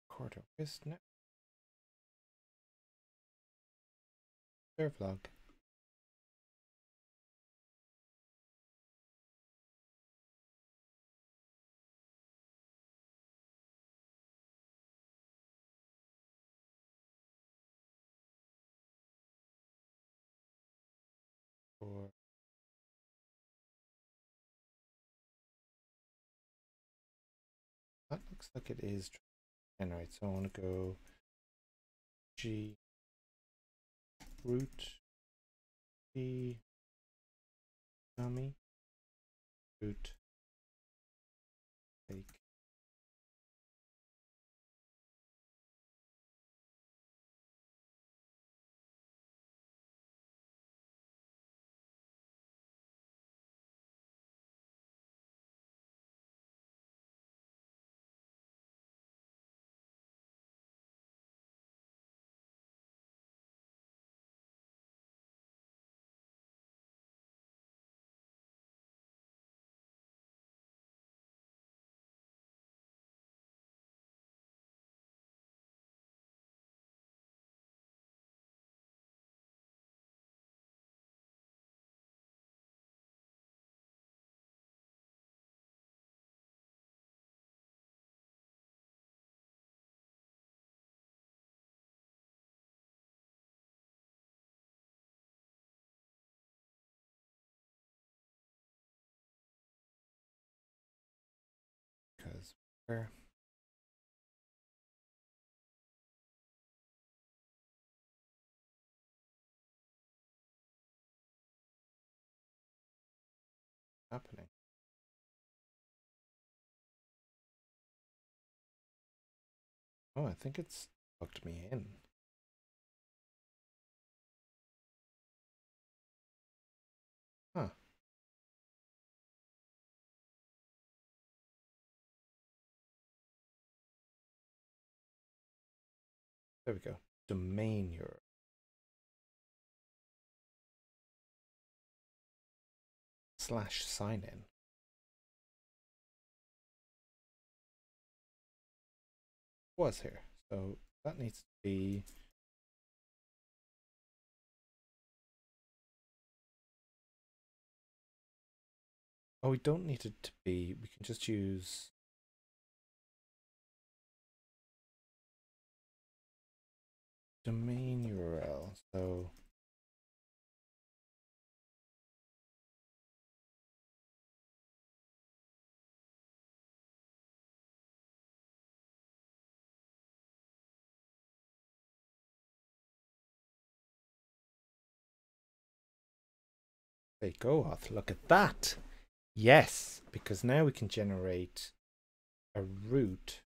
Quarter is now serve log. For that looks like it is generate. So I want to go G root G dummy root take because we're happening. Oh, I think it's locked me in. Huh. There we go. Domain URL / sign in. Was here. So that needs to be oh, we don't need it to be, we can just use domain URL. So fake OAuth. Look at that. Yes, because now we can generate a route.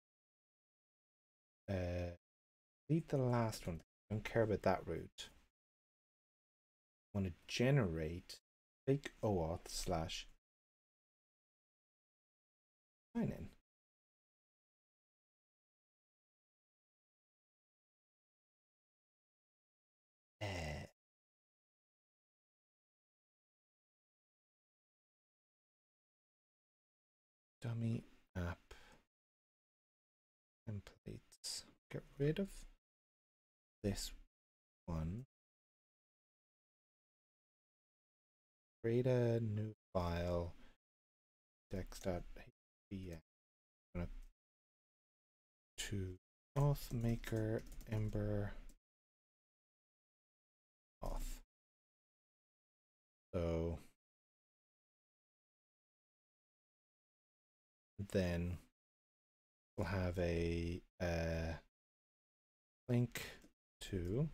Delete the last one. I don't care about that route. I want to generate fake OAuth / sign in. Dummy app templates. Get rid of this one. Create a new file. Dex.html to Authmaker Ember auth. So then we'll have a link to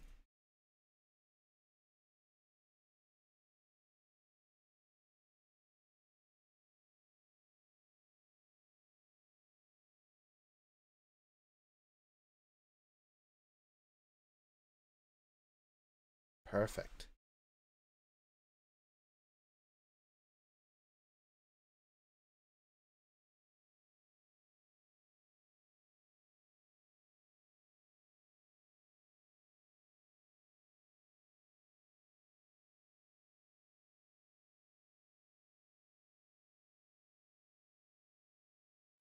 perfect.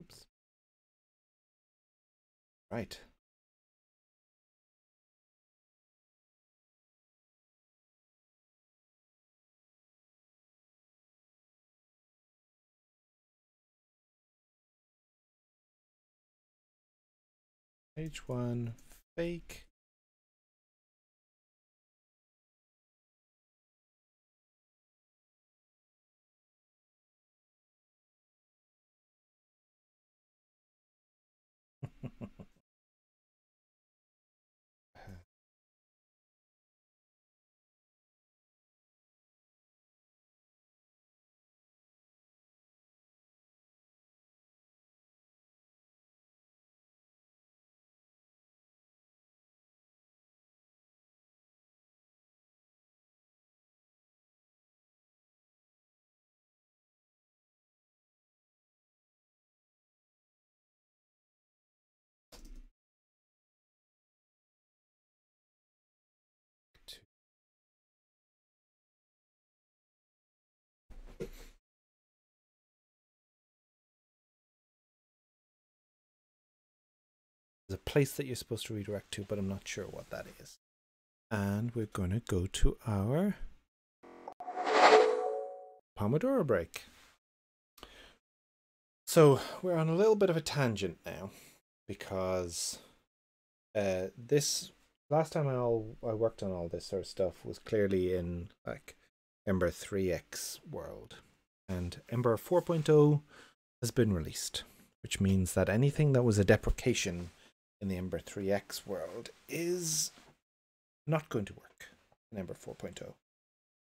Oops. Right. Page 1 fake. There's a place that you're supposed to redirect to, but I'm not sure what that is. And we're going to go to our Pomodoro break. So we're on a little bit of a tangent now because this last time I worked on all this sort of stuff was clearly in like Ember 3x world, and Ember 4.0 has been released, which means that anything that was a deprecation in the Ember 3x world is not going to work in Ember 4.0.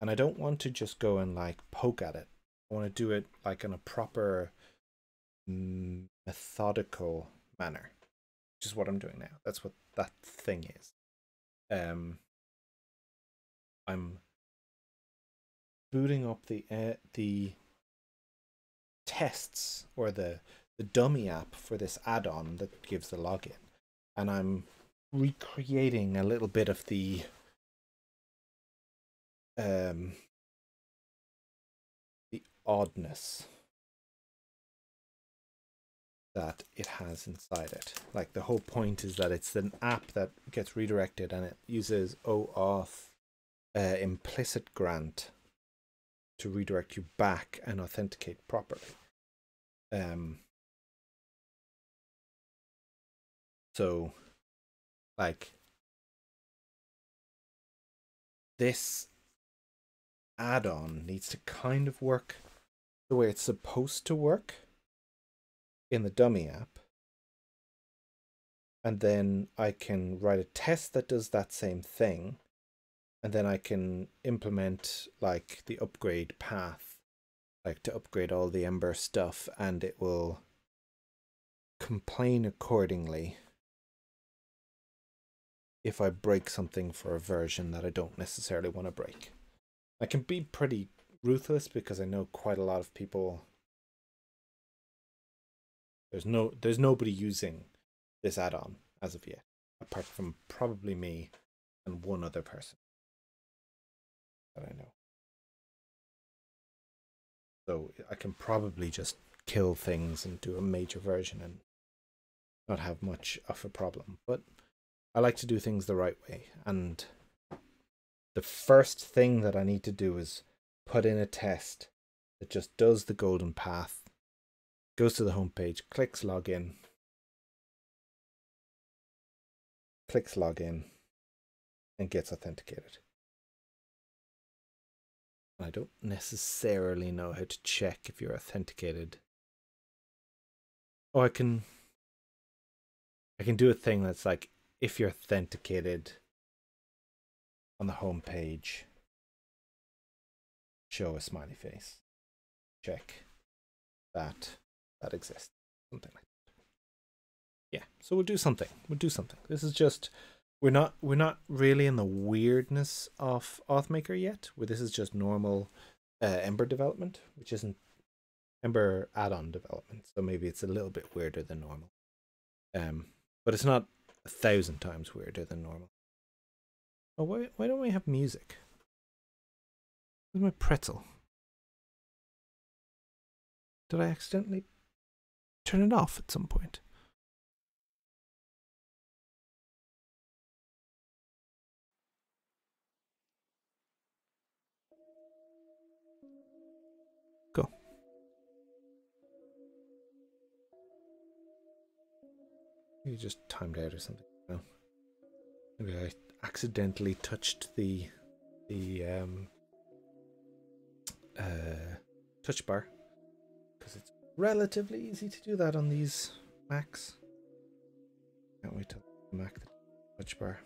And I don't want to just go and like poke at it. I want to do it like in a proper methodical manner, which is what I'm doing now. That's what that thing is. I'm booting up the tests or the dummy app for this add-on that gives the login, and I'm recreating a little bit of the oddness that it has inside it. Like the whole point is that it's an app that gets redirected and it uses OAuth implicit grant to redirect you back and authenticate properly. So like this add-on needs to kind of work the way it's supposed to work in the dummy app. And then I can write a test that does that same thing. And then I can implement like the upgrade path, like to upgrade all the Ember stuff, and it will complain accordingly if I break something for a version that I don't necessarily want to break. I can be pretty ruthless because I know quite a lot of people. There's nobody using this add-on as of yet, apart from probably me and one other person that I know. So I can probably just kill things and do a major version and not have much of a problem. But I like to do things the right way. And the first thing that I need to do is put in a test that just does the golden path, goes to the home page, clicks login, and gets authenticated. I don't necessarily know how to check if you're authenticated. Oh, I can do a thing that's like, if you're authenticated on the home page, show a smiley face. Check that exists. Something like that. Yeah, so we'll do something. This is just, we're not really in the weirdness of Authmaker yet, where this is just normal Ember development, which isn't Ember add-on development. So maybe it's a little bit weirder than normal. But it's not 1,000 times weirder than normal. Oh, why don't we have music? Where's my pretzel? Did I accidentally turn it off at some point? Go. You just timed out or something. No. Maybe I accidentally touched the touch bar, because it's relatively easy to do that on these Macs. Can't wait till the Mac touch bar.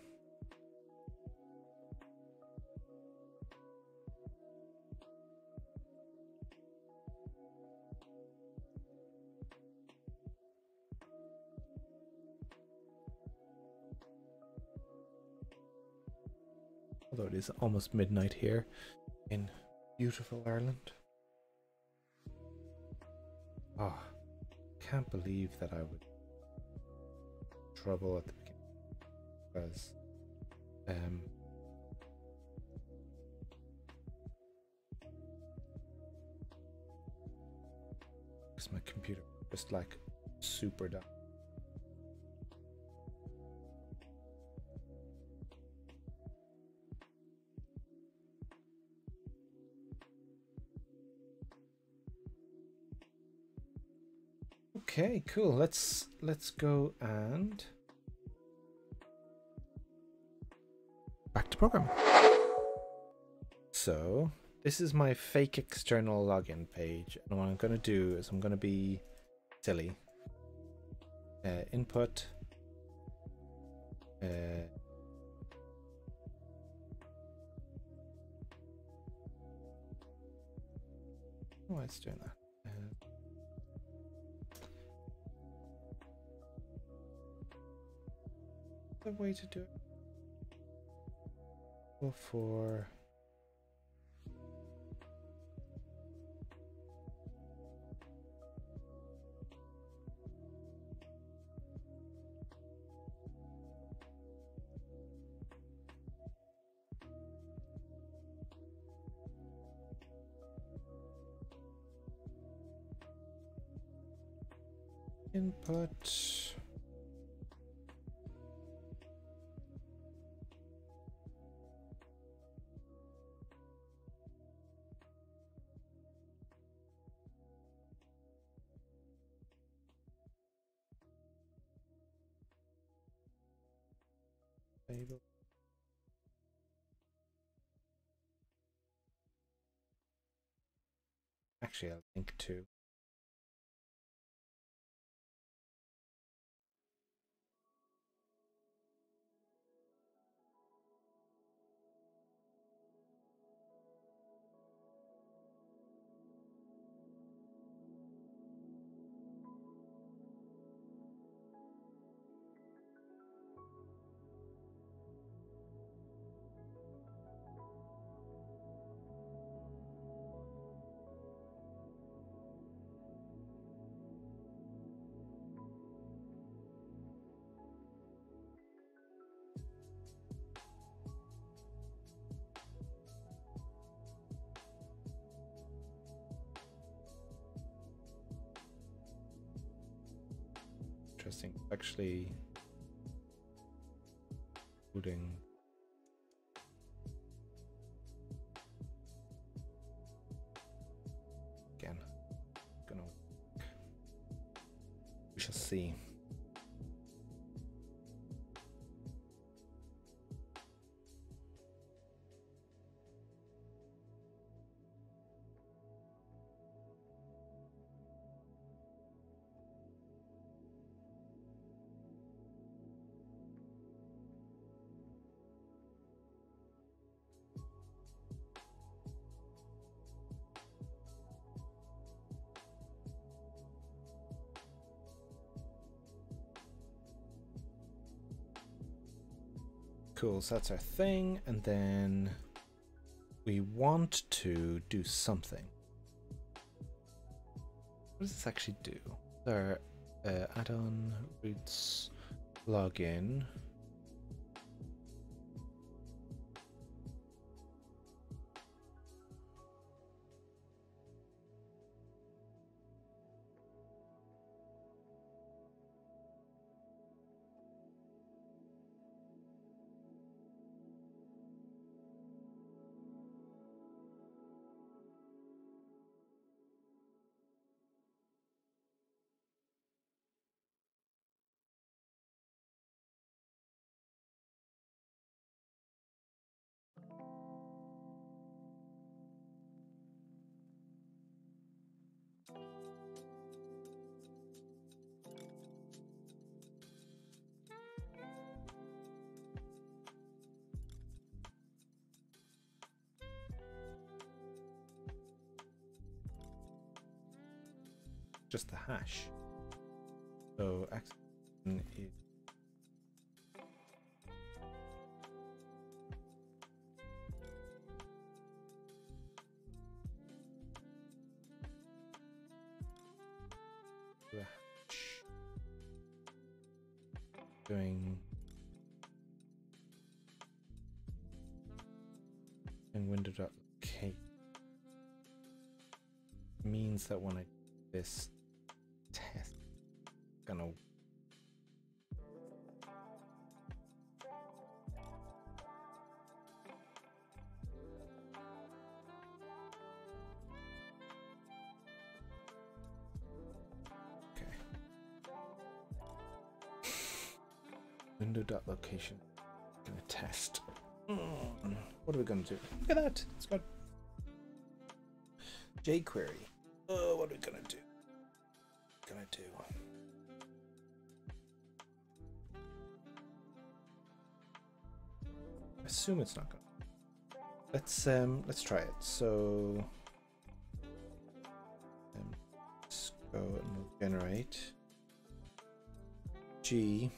Although it is almost midnight here in beautiful Ireland. Oh, can't believe that I would trouble at the beginning, because my computer just like super down. Okay, cool. Let's go and back to program. So this is my fake external login page, and what I'm going to do is I'm going to be silly. Input. Oh, it's doing that. The way to do it. Go for input. Label. actually a link to. Interesting. Actually, including again, gonna we shall see. Cool, so that's our thing, and then we want to do something. What does this actually do? Our add-on roots login. Just the hash. So action is the hash. Doing and window.locate means that when I do this test, gonna okay. Window.location. Gonna test. What are we gonna do? Look at that. It's got jQuery. Oh, what are we gonna do? I assume it's not gonna. Let's try it. So let's go and we'll generate G.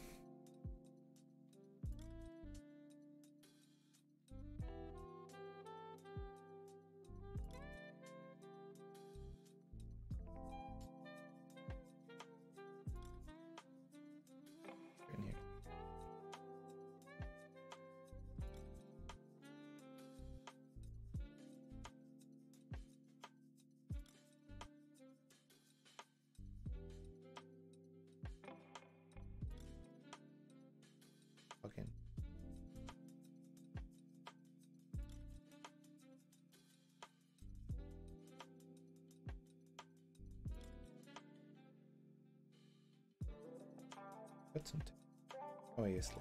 Oh, yes.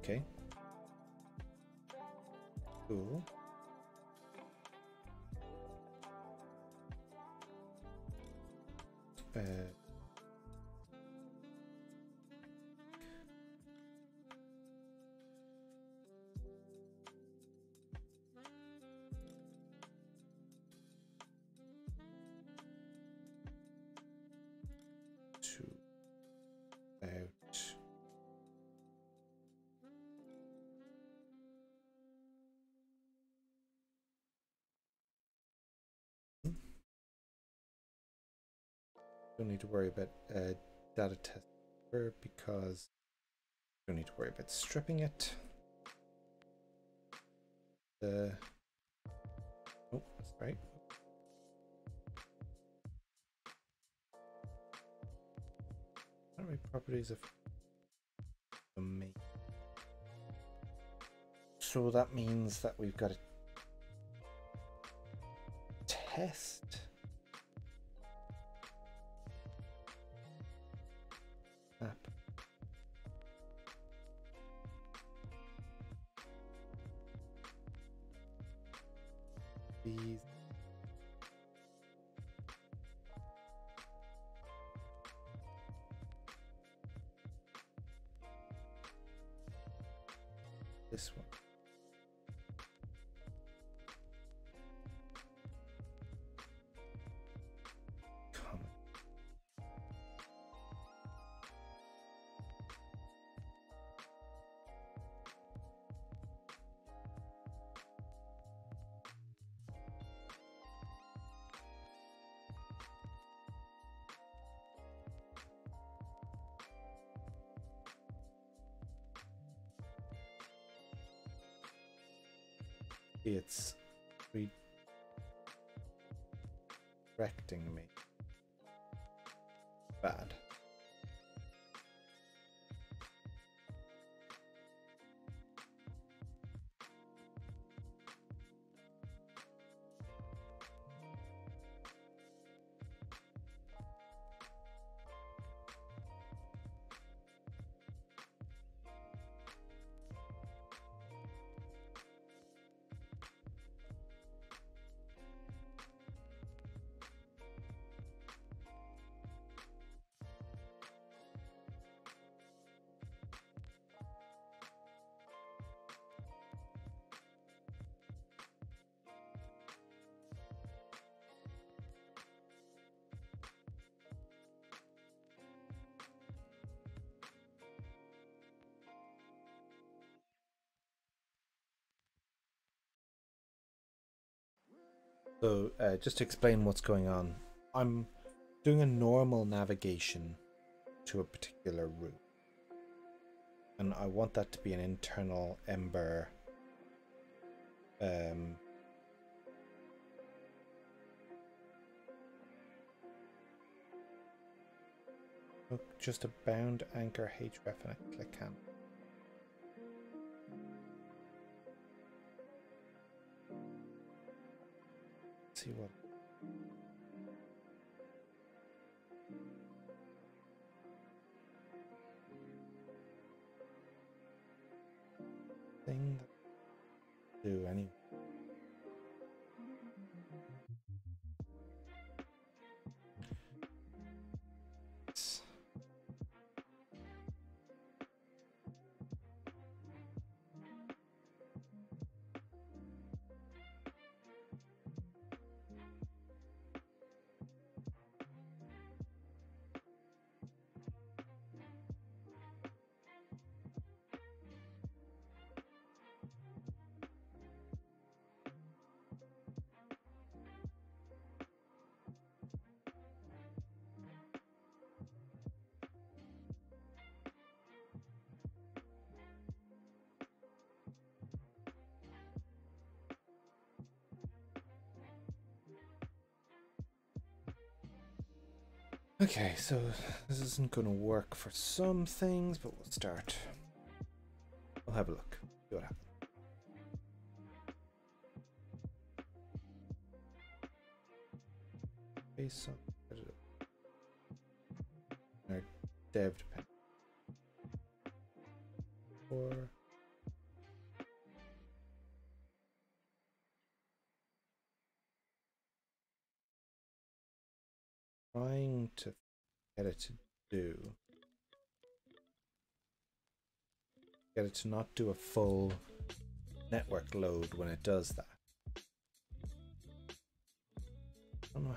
Okay. Cool. Don't need to worry about data test because don't need to worry about stripping it. Oh, that's right. Primary properties of domain. So that means that we've got a test app. These this one. Common. It's redirecting me. Bad. So just to explain what's going on, I'm doing a normal navigation to a particular route, and I want that to be an internal Ember just a bound anchor href and a click handle. See what thing that do anyway. Okay, so this isn't going to work for some things, but we'll start. We'll have a look. See what happens. Okay, so our dev depend. Or trying to get it to do. Get it to not do a full network load when it does that. I don't know.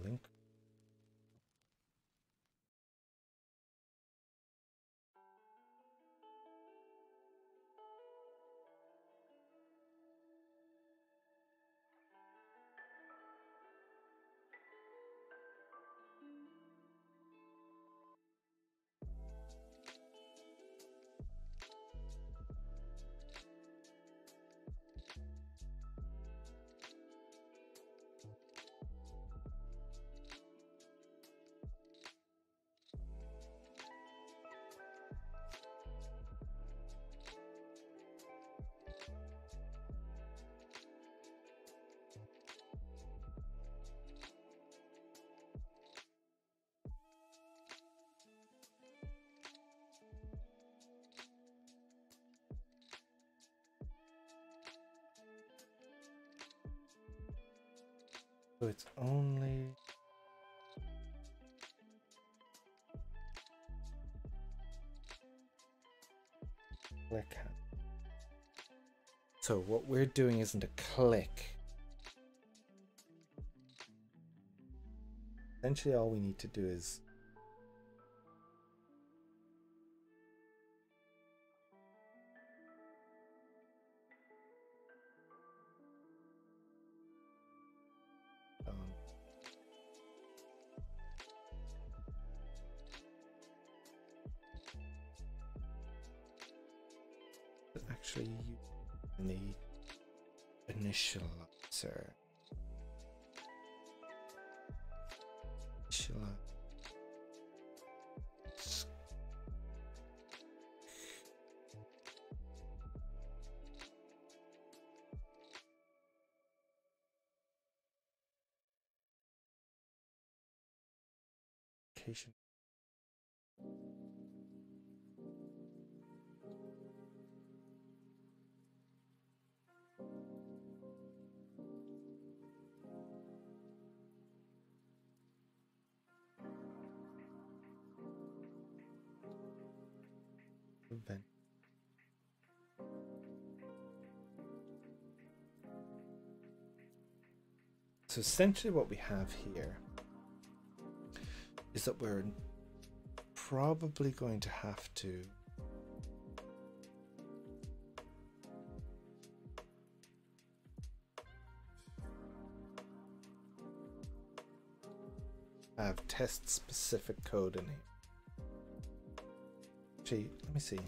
Link. So it's only click. So what we're doing isn't a click. Essentially all we need to do is actually in the initializer. Location. Event. So essentially what we have here is that we're probably going to have to have test specific code in here. Actually, let me see.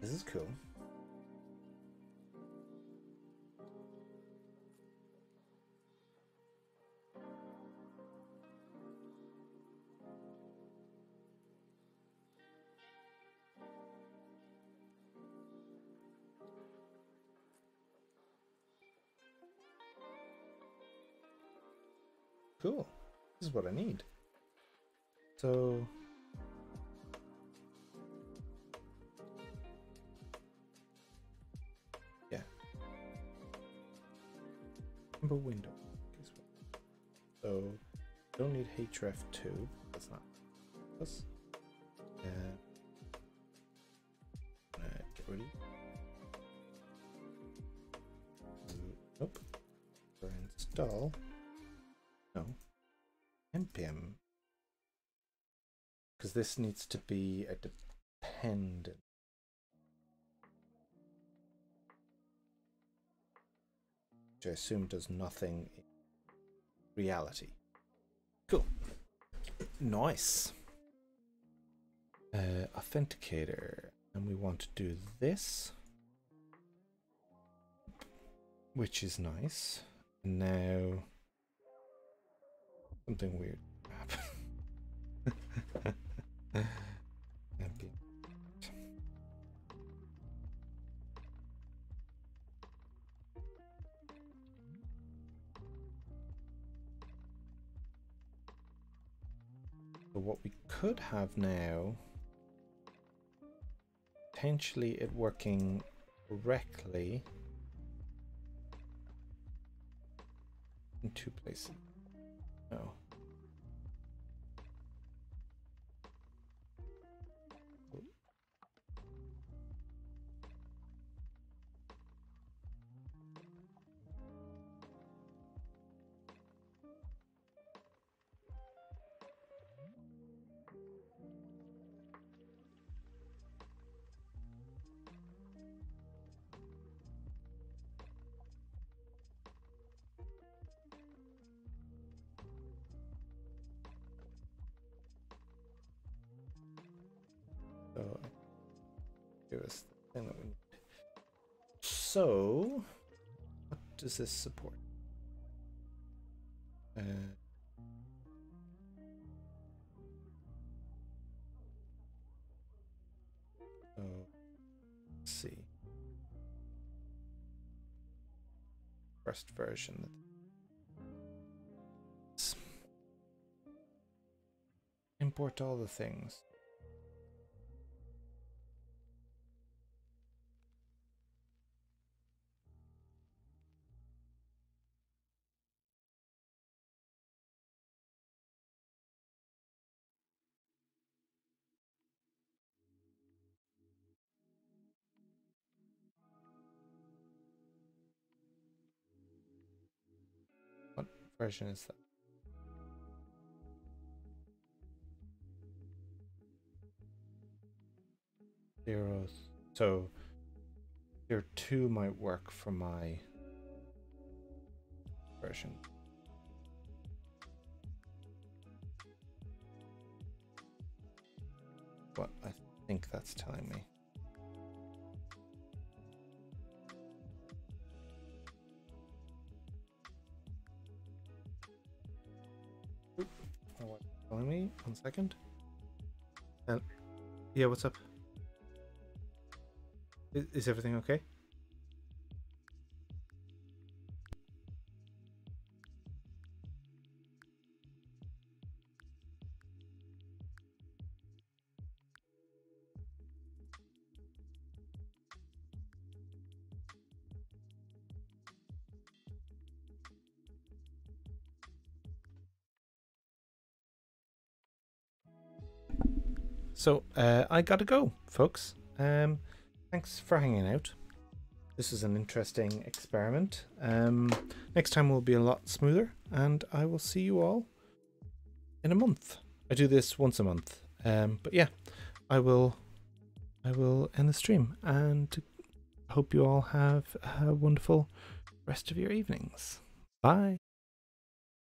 This is cool. Cool. This is what I need. So yeah. Number window. So don't need href2. That's not us. Get ready. Nope. For install. No. npm. Because this needs to be a dependent. Which I assume does nothing in reality. Cool. Nice. Authenticator. And we want to do this. Which is nice. And now something weird happened. Okay. So what we could have now, potentially it working correctly in two places. No. So give us the thing that we need. So what does this support? So let's see. First version. Let's import all the things. What version is that? Zero. So 02 might work for my version. What I think that's telling me. What's telling me? 1 second. And yeah, what's up? Is everything okay? So I gotta go, folks. Thanks for hanging out. This is an interesting experiment. Next time will be a lot smoother, and I will see you all in a month. I do this once a month, but yeah, I will end the stream, and hope you all have a wonderful rest of your evenings. Bye.